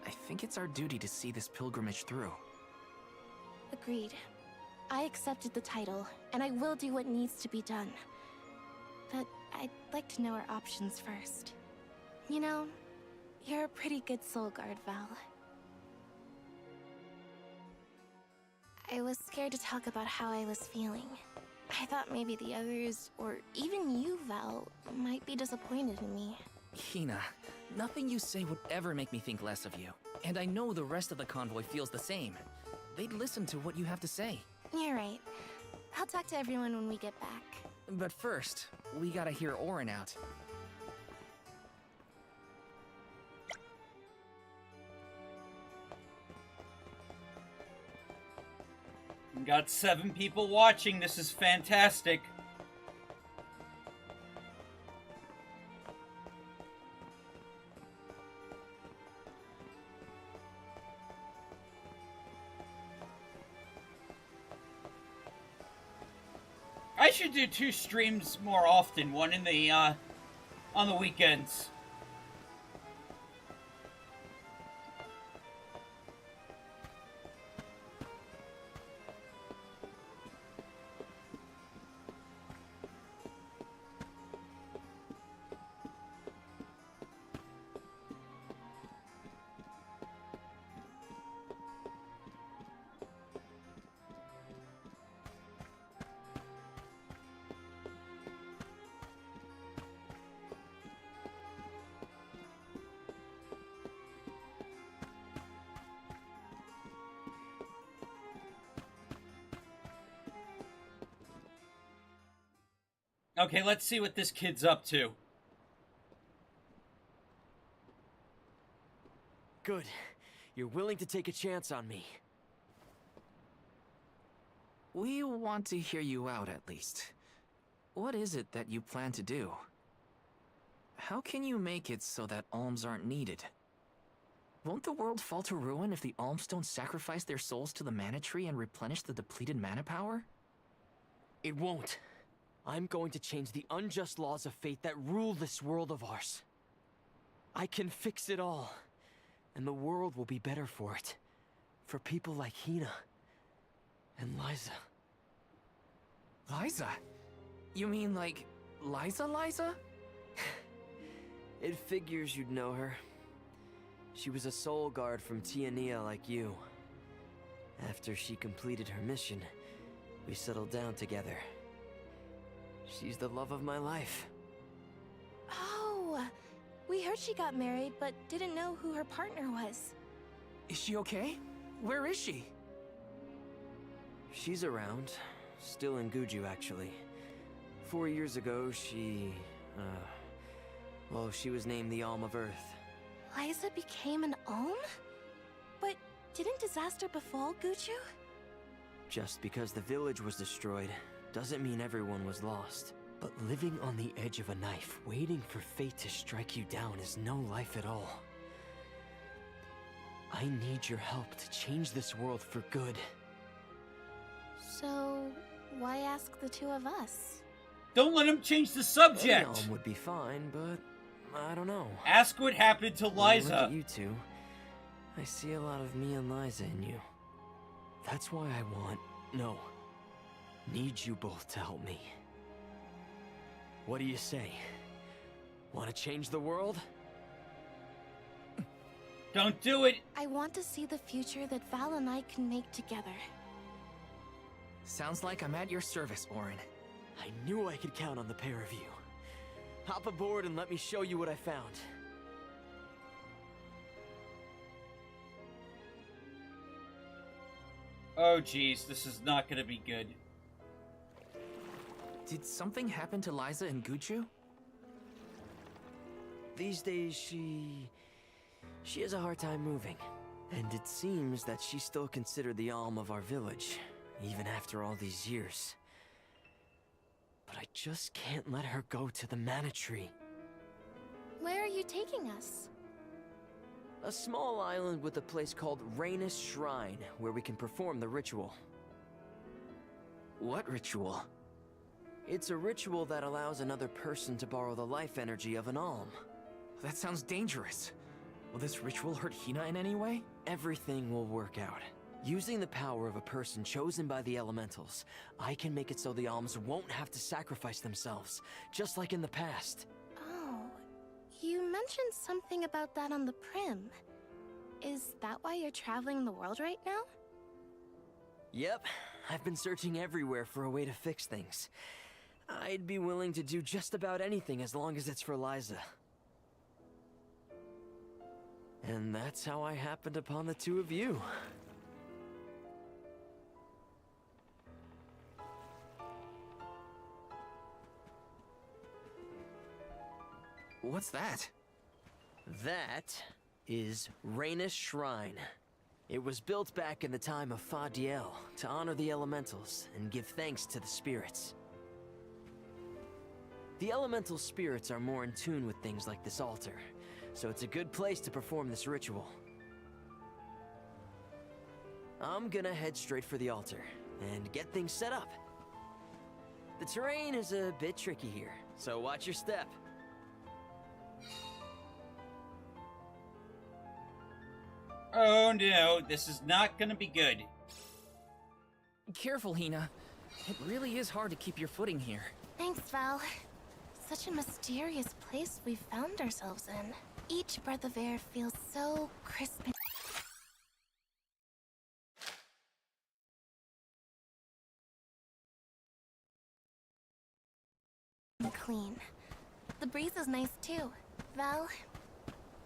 I think it's our duty to see this pilgrimage through. Agreed. I accepted the title, and I will do what needs to be done. But I'd like to know our options first. You know, you're a pretty good soul guard, Val. I was scared to talk about how I was feeling. I thought maybe the others, or even you, Val, might be disappointed in me. Hina, nothing you say would ever make me think less of you. And I know the rest of the convoy feels the same. They'd listen to what you have to say. You're right. I'll talk to everyone when we get back. But first, we gotta hear Orin out. We got 7 people watching. This is fantastic. I should do 2 streams more often, one in the, on the weekends. Okay, let's see what this kid's up to. Good. You're willing to take a chance on me. We want to hear you out, at least. What is it that you plan to do? How can you make it so that alms aren't needed? Won't the world fall to ruin if the alms don't sacrifice their souls to the mana tree and replenish the depleted mana power? It won't. I'm going to change the unjust laws of fate that rule this world of ours. I can fix it all, and the world will be better for it. For people like Hina and Liza. Liza? You mean like Liza? It figures you'd know her. She was a soul guard from Tiania like you. After she completed her mission, we settled down together. She's the love of my life. Oh, we heard she got married, but didn't know who her partner was. Is she okay? Where is she? She's around. Still in Guju, actually. 4 years ago, she was named the Alm of Earth. Liza became an Alm? But didn't disaster befall Guju? Just because the village was destroyed doesn't mean everyone was lost. But living on the edge of a knife, waiting for fate to strike you down is no life at all. I need your help to change this world for good. So, why ask the 2 of us? Don't let him change the subject! Any Alm would be fine, but I don't know. Ask what happened to When I Liza. look at you two, I see a lot of me and Liza in you. That's why I need you both to help me. What do you say? Want to change the world? Don't do it! I want to see the future that Val and I can make together. Sounds like I'm at your service, Orin. I knew I could count on the pair of you. Hop aboard and let me show you what I found. Oh geez, this is not gonna be good. Did something happen to Liza and Guju? These days, she has a hard time moving. And it seems that she's still considered the Alm of our village, even after all these years. But I just can't let her go to the mana tree. Where are you taking us? A small island with a place called Rhaenys Shrine, where we can perform the ritual. What ritual? It's a ritual that allows another person to borrow the life energy of an alm. That sounds dangerous. Will this ritual hurt Hina in any way? Everything will work out. Using the power of a person chosen by the elementals, I can make it so the alms won't have to sacrifice themselves, just like in the past. Oh, you mentioned something about that on the Prim. Is that why you're traveling the world right now? Yep, I've been searching everywhere for a way to fix things. I'd be willing to do just about anything as long as it's for Liza. And that's how I happened upon the 2 of you. What's that? That is Rhaenys Shrine. It was built back in the time of Fadiel to honor the elementals and give thanks to the spirits. The elemental spirits are more in tune with things like this altar, so it's a good place to perform this ritual. I'm gonna head straight for the altar and get things set up. The terrain is a bit tricky here, so watch your step. Oh no, this is not gonna be good. Careful, Hina. It really is hard to keep your footing here. Thanks, Val. Such a mysterious place we found ourselves in. Each breath of air feels so crisp and clean. The breeze is nice too. Val,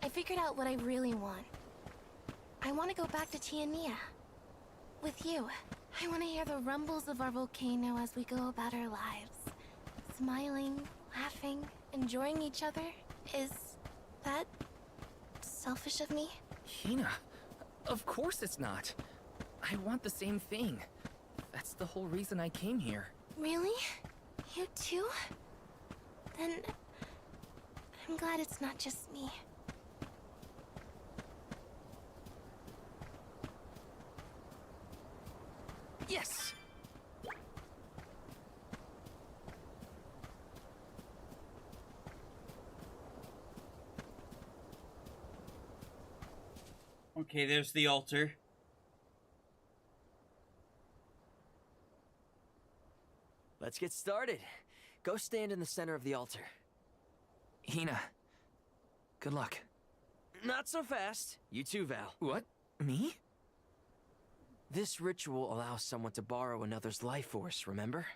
I figured out what I really want. I want to go back to Tiania. With you. I want to hear the rumbles of our volcano as we go about our lives. Smiling, laughing, enjoying each other. Is that selfish of me? Hina, of course it's not. I want the same thing. That's the whole reason I came here. Really? You too? Then I'm glad it's not just me. Yes! Okay, there's the altar. Let's get started. Go stand in the center of the altar. Hina, good luck. Not so fast. You too, Val. What? Me? This ritual allows someone to borrow another's life force, remember?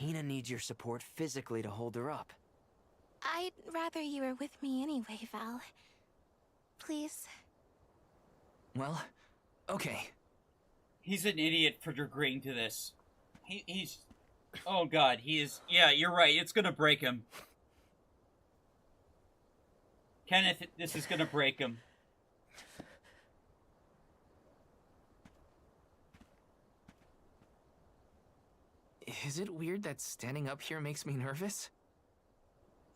Hina needs your support physically to hold her up. I'd rather you were with me anyway, Val. Please. Well, okay. He's an idiot for agreeing to this. He's... Oh god, he is... Yeah, you're right, it's gonna break him. Kenneth, this is gonna break him. Is it weird that standing up here makes me nervous?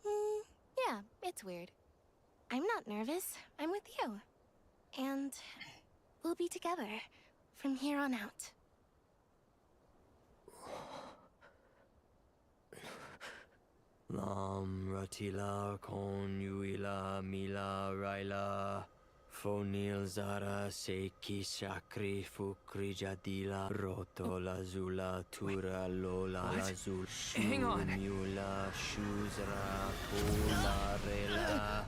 Yeah, it's weird. I'm not nervous. I'm with you. And we'll be together from here on out. Lam ratila kon yuila mila raila fonil zara seki shakri fukri jadila roto lazula tura lola lazul Hang on. mula shuzra pula rela.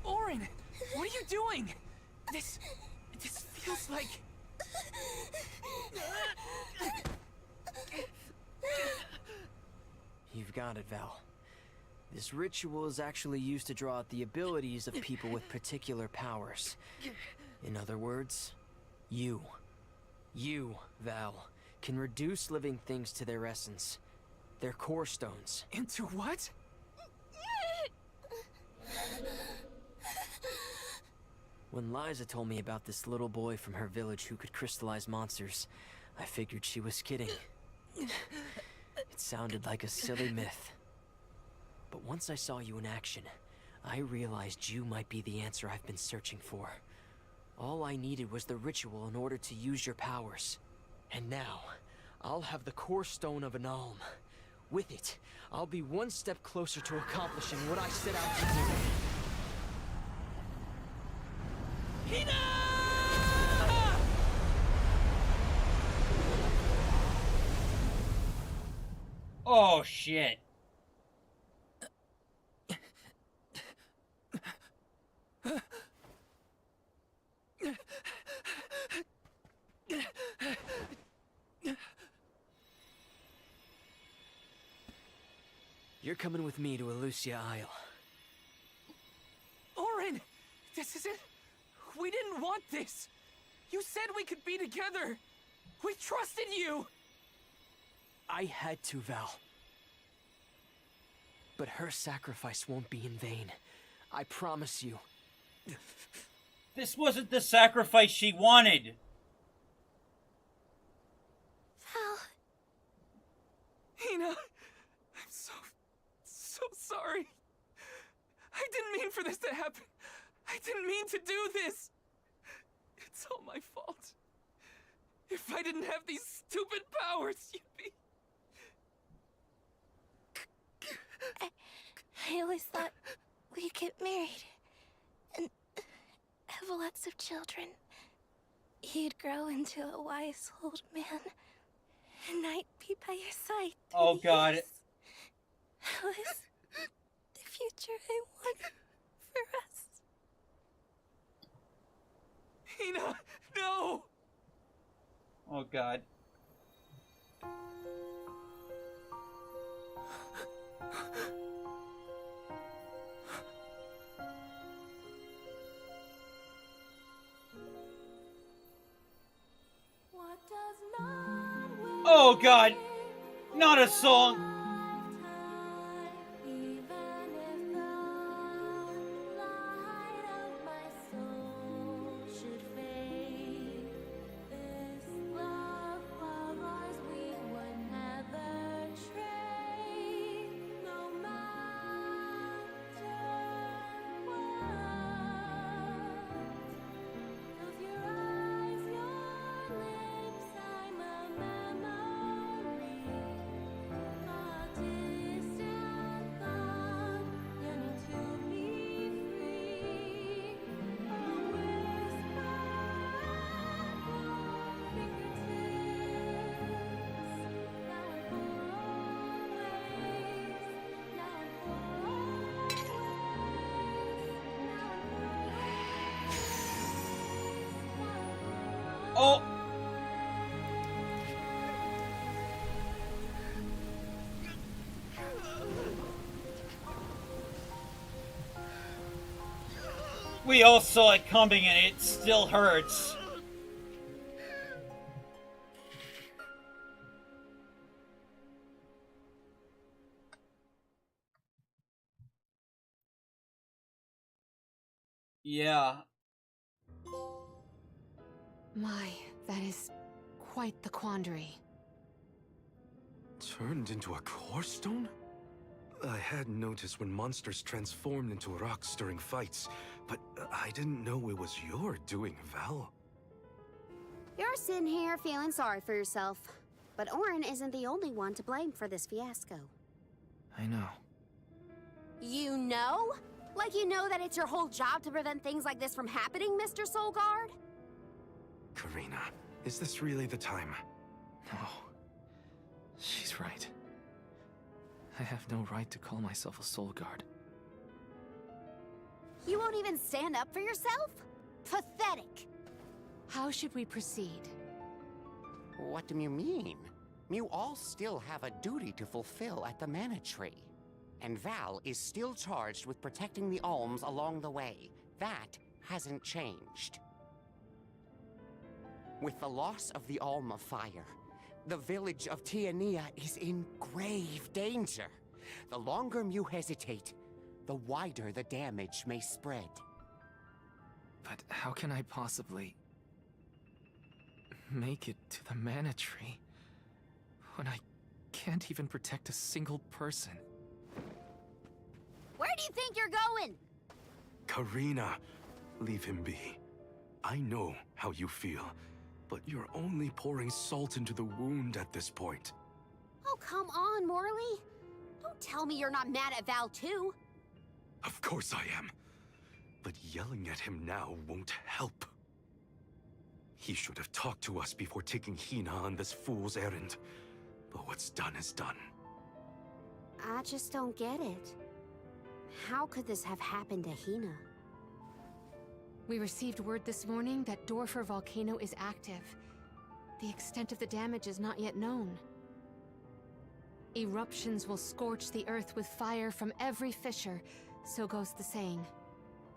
Orin, what are you doing? This feels like... You've got it, Val. This ritual is actually used to draw out the abilities of people with particular powers. In other words, you, Val, can reduce living things to their essence. Their core stones. Into what? When Liza told me about this little boy from her village who could crystallize monsters, I figured she was kidding. It sounded like a silly myth. But once I saw you in action, I realized you might be the answer I've been searching for. All I needed was the ritual in order to use your powers. And now, I'll have the core stone of an alm. With it, I'll be one step closer to accomplishing what I set out to do. Hina! Oh, shit. You're coming with me to Elusia Isle. Orin! This isn't... We didn't want this! You said we could be together! We trusted you! I had to, Val. But her sacrifice won't be in vain. I promise you. This wasn't the sacrifice she wanted! Val, do this? It's all my fault. If I didn't have these stupid powers, you'd be... I always thought we'd get married and have lots of children. You'd grow into a wise old man, and I'd be by your side. Oh God. That was the future I wanted for us. Hina, no! Oh God. Oh God. Not a song. Oh! We all saw it coming and it still hurts. Yeah. My, that is quite the quandary. Turned into a core stone? I had noticed when monsters transformed into rocks during fights, but I didn't know it was your doing, Val. You're sitting here feeling sorry for yourself. But Orin isn't the only one to blame for this fiasco. I know. You know? Like you know that it's your whole job to prevent things like this from happening, Mr. Soulguard? Karina, is this really the time? No. She's right. I have no right to call myself a soul guard. You won't even stand up for yourself? Pathetic! How should we proceed? What do you mean? You all still have a duty to fulfill at the Mana Tree. And Val is still charged with protecting the Alms along the way. That hasn't changed. With the loss of the Alm of Fire, the village of Tiania is in grave danger. The longer you hesitate, the wider the damage may spread. But how can I possibly make it to the Mana Tree when I can't even protect a single person? Where do you think you're going? Karina, leave him be. I know how you feel, but you're only pouring salt into the wound at this point. Oh, come on, Morley. Don't tell me you're not mad at Val, too. Of course I am. But yelling at him now won't help. He should have talked to us before taking Hina on this fool's errand. But what's done is done. I just don't get it. How could this have happened to Hina? We received word this morning that Dorfer Volcano is active. The extent of the damage is not yet known. Eruptions will scorch the earth with fire from every fissure, so goes the saying.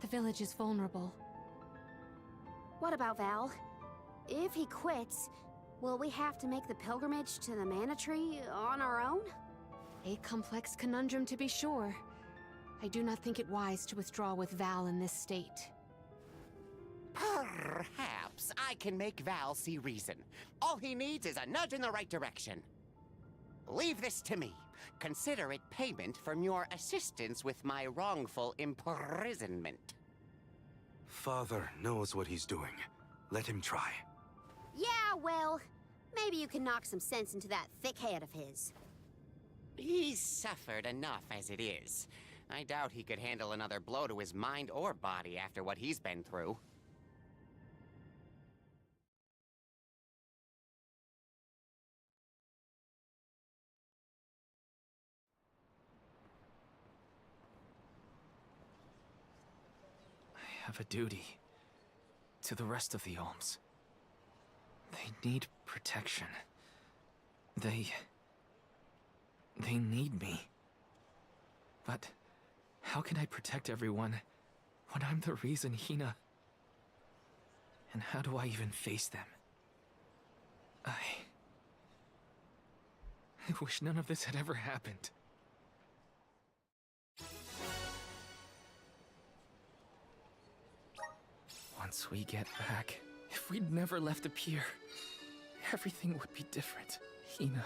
The village is vulnerable. What about Val? If he quits, will we have to make the pilgrimage to the Mana Tree on our own? A complex conundrum to be sure. I do not think it wise to withdraw with Val in this state. Perhaps I can make Val see reason. All he needs is a nudge in the right direction. Leave this to me. Consider it payment from your assistance with my wrongful imprisonment. Father knows what he's doing. Let him try. Yeah, well, maybe you can knock some sense into that thick head of his. He's suffered enough as it is. I doubt he could handle another blow to his mind or body after what he's been through. I have a duty to the rest of the Alms. They need protection. They need me. But how can I protect everyone when I'm the reason Hina... And how do I even face them? I wish none of this had ever happened. Once we get back, if we'd never left the pier, everything would be different, Hina.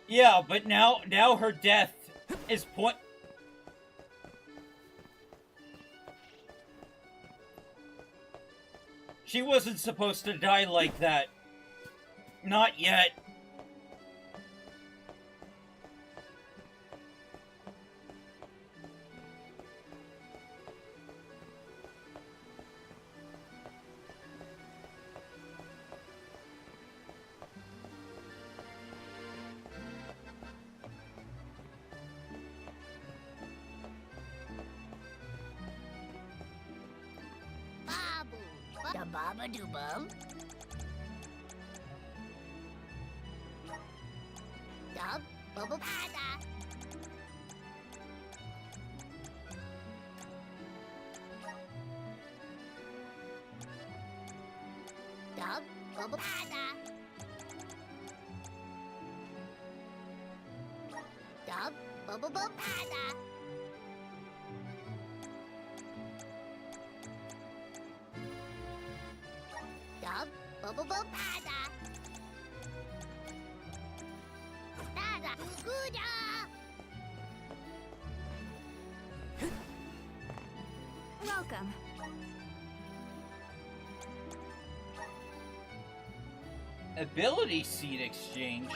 Yeah, but now her death is She wasn't supposed to die like that. Not yet. Da baba do bum. Dub bubble pada. Dub bubble pada. Dub bubble pada. Bubble pada. Tada guda. Welcome. Ability seed exchange.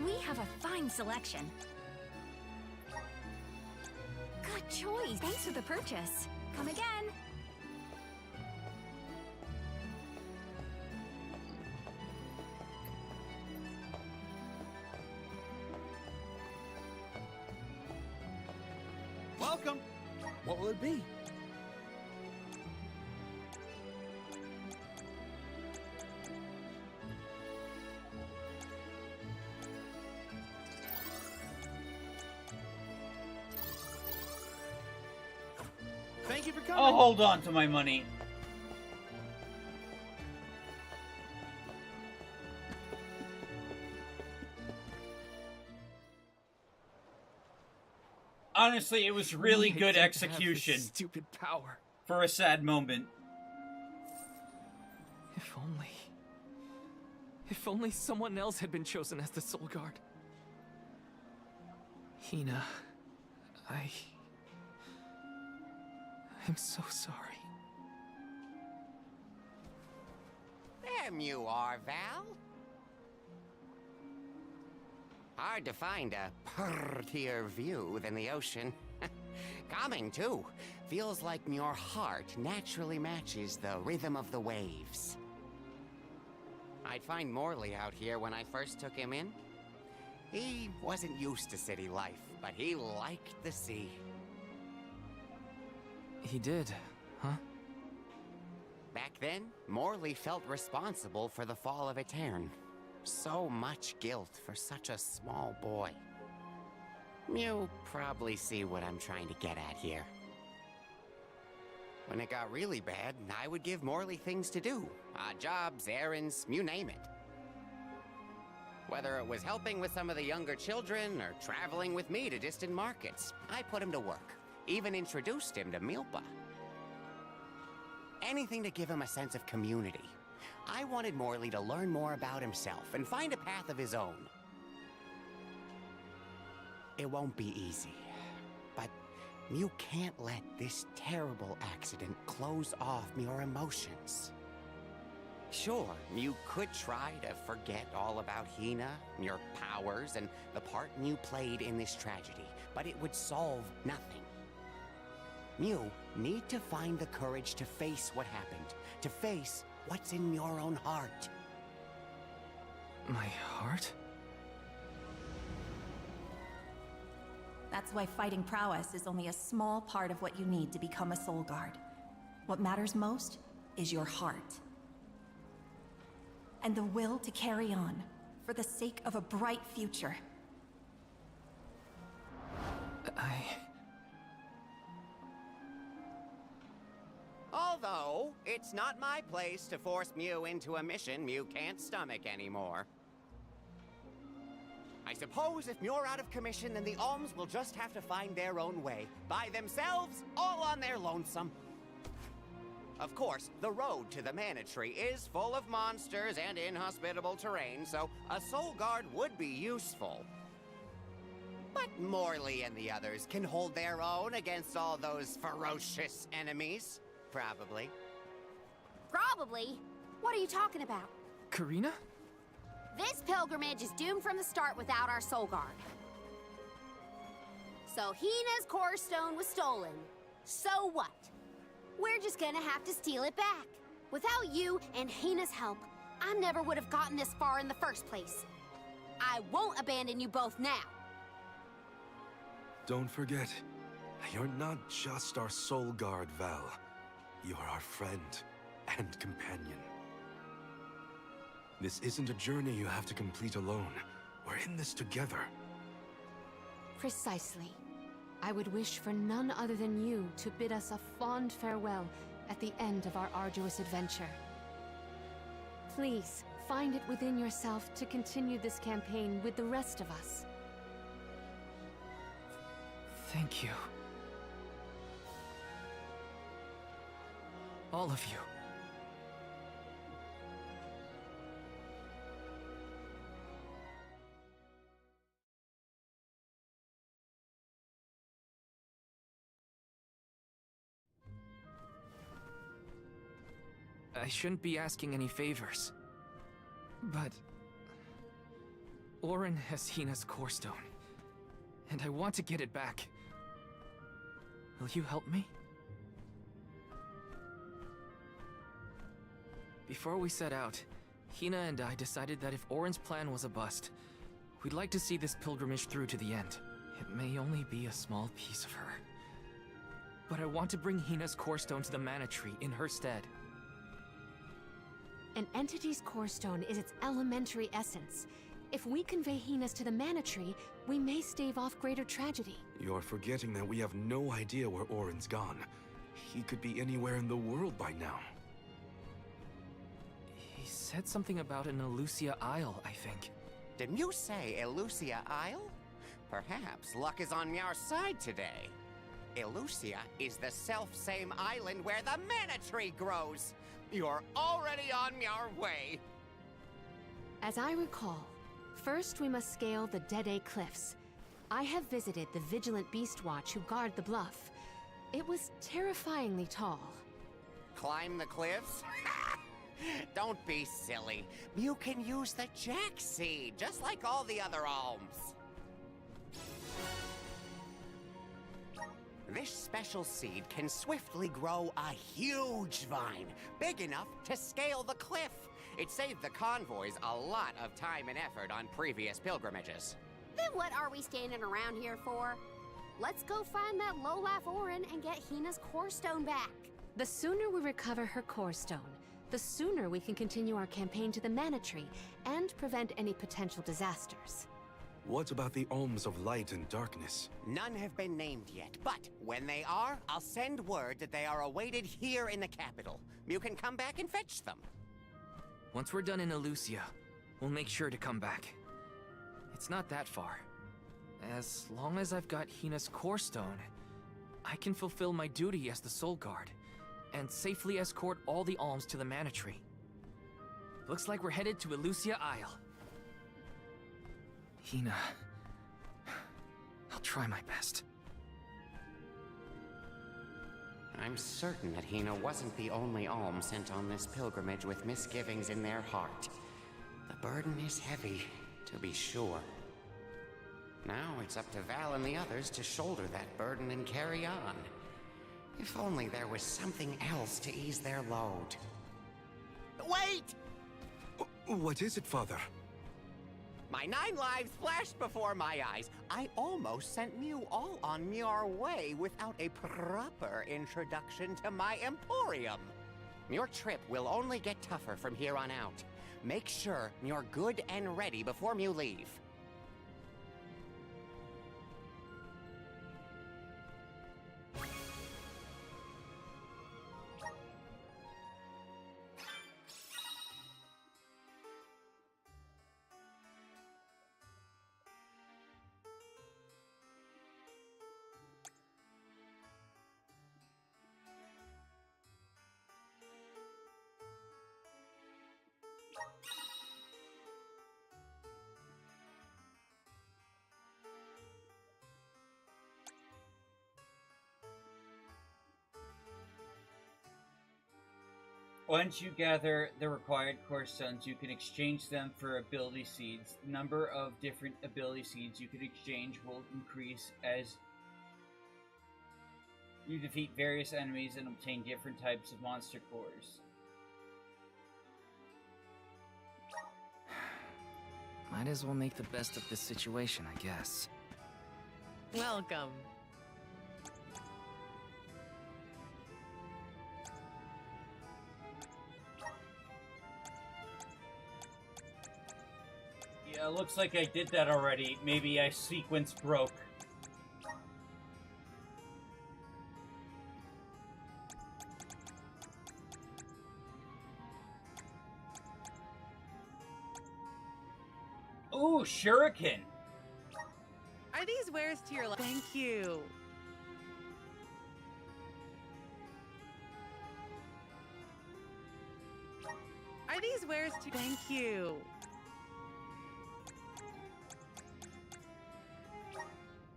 We have a fine selection. Good choice. Thanks for the purchase. Come again. welcome. What will it be? Thank you for coming. I'll hold on to my money. Honestly, it was really good execution. Stupid power. For a sad moment. If only someone else had been chosen as the Soul Guard. Hina, I'm so sorry. There you are, Val. Hard to find a prettier view than the ocean. Calming, too. Feels like your heart naturally matches the rhythm of the waves. I'd find Morley out here when I first took him in. He wasn't used to city life, but he liked the sea. He did, huh? Back then, Morley felt responsible for the fall of Etern. So much guilt for such a small boy. You probably see what I'm trying to get at here. When it got really bad, I would give Morley things to do. Jobs, errands, you name it. Whether it was helping with some of the younger children or traveling with me to distant markets, I put him to work. Even introduced him to Milpa. Anything to give him a sense of community. I wanted Morley to learn more about himself and find a path of his own. It won't be easy, but you can't let this terrible accident close off your emotions. Sure, you could try to forget all about Hina, your powers, and the part you played in this tragedy, but it would solve nothing. You need to find the courage to face what happened, to face what's in your own heart. My heart? That's why fighting prowess is only a small part of what you need to become a Soul Guard. What matters most is your heart. And the will to carry on, for the sake of a bright future. Although, it's not my place to force Mew into a mission Mew can't stomach anymore. I suppose if Muir out of commission, then the Alms will just have to find their own way. By themselves, all on their lonesome. Of course, the road to the Mana Tree is full of monsters and inhospitable terrain, so a Soul Guard would be useful. But Morley and the others can hold their own against all those ferocious enemies. Probably. Probably? What are you talking about? Karina? This pilgrimage is doomed from the start without our Soul Guard. So Hina's core stone was stolen. So what? We're just gonna have to steal it back. Without you and Hina's help, I never would have gotten this far in the first place. I won't abandon you both now. Don't forget, you're not just our Soul Guard, Val. You're our friend and companion. This isn't a journey you have to complete alone. We're in this together. Precisely. I would wish for none other than you to bid us a fond farewell at the end of our arduous adventure. Please, find it within yourself to continue this campaign with the rest of us. Thank you. All of you. I shouldn't be asking any favors. But Orin has Hina's core stone, and I want to get it back. Will you help me? Before we set out, Hina and I decided that if Orin's plan was a bust, we'd like to see this pilgrimage through to the end. It may only be a small piece of her, but I want to bring Hina's core stone to the mana tree in her stead. An entity's core stone is its elementary essence. If we convey Hina's to the mana tree, we may stave off greater tragedy. You're forgetting that we have no idea where Orin's gone. He could be anywhere in the world by now. He said something about an Elusia Isle, I think. Didn't you say Elusia Isle? Perhaps luck is on your side today. Elusia is the self-same island where the mana tree grows. You're already on your way. As I recall, first we must scale the Dead Cliffs. I have visited the Vigilant Beast Watch who guard the bluff. It was terrifyingly tall. Climb the cliffs? Don't be silly. You can use the Jack Seed, just like all the other alms. This special seed can swiftly grow a huge vine, big enough to scale the cliff. It saved the convoys a lot of time and effort on previous pilgrimages. Then what are we standing around here for? Let's go find that lowlife Orin and get Hina's core stone back. The sooner we recover her core stone, the sooner we can continue our campaign to the mana tree and prevent any potential disasters. What about the alms of light and darkness? None have been named yet, but when they are, I'll send word that they are awaited here in the capital. You can come back and fetch them. Once we're done in Elusia, we'll make sure to come back. It's not that far. As long as I've got Hina's core stone, I can fulfill my duty as the Soul Guard and safely escort all the alms to the mana tree. Looks like we're headed to Elusia Isle. Hina, I'll try my best. I'm certain that Hina wasn't the only alm sent on this pilgrimage with misgivings in their heart. The burden is heavy, to be sure. Now it's up to Val and the others to shoulder that burden and carry on. If only there was something else to ease their load. Wait! What is it, Father? My 9 lives flashed before my eyes. I almost sent you all on your way without a proper introduction to my emporium. Your trip will only get tougher from here on out. Make sure you're good and ready before you leave. Once you gather the required core stones, you can exchange them for ability seeds. The number of different ability seeds you can exchange will increase as you defeat various enemies and obtain different types of monster cores. Might as well make the best of this situation, I guess. Welcome. Yeah, looks like I did that already. Maybe I sequence broke. Ooh, shuriken! Are these wares to your life? Thank you. Are these wares to... Thank you.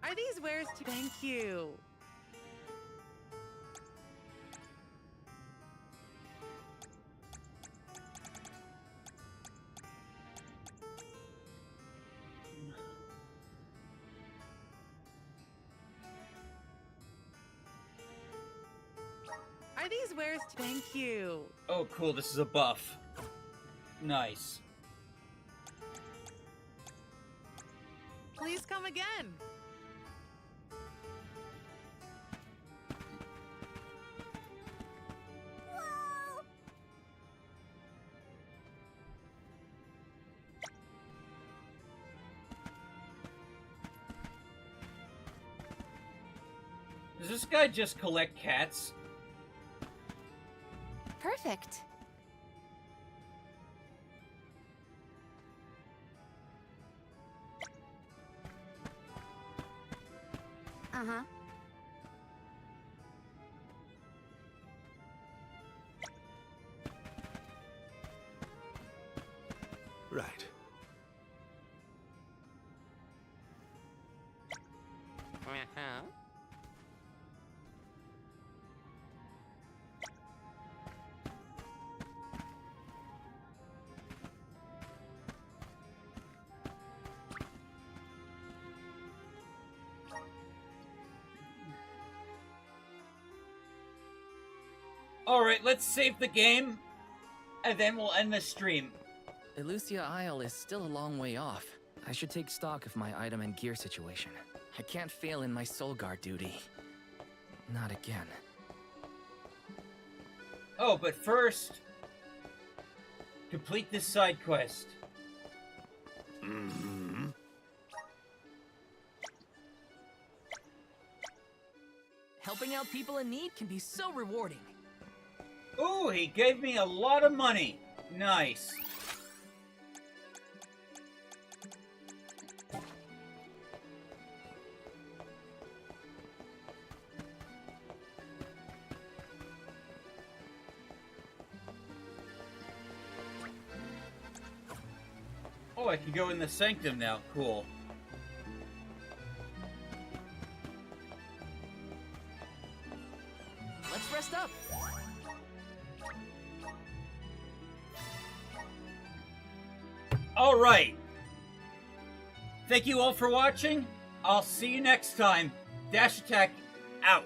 Are these wares to... Thank you. Are these wares to... Thank you. Oh, cool, this is a buff. Nice. Please come again. Does this guy just collect cats? Perfect. Uh-huh. Right. Uh-huh. Alright, let's save the game, and then we'll end the stream. Elusia Isle is still a long way off. I should take stock of my item and gear situation. I can't fail in my soul guard duty. Not again. Oh, but first, complete this side quest. Mm-hmm. Helping out people in need can be so rewarding. Ooh, he gave me a lot of money. Nice. Oh, I can go in the sanctum now. Cool. Let's rest up. Alright. Thank you all for watching. I'll see you next time. Dash Attack out.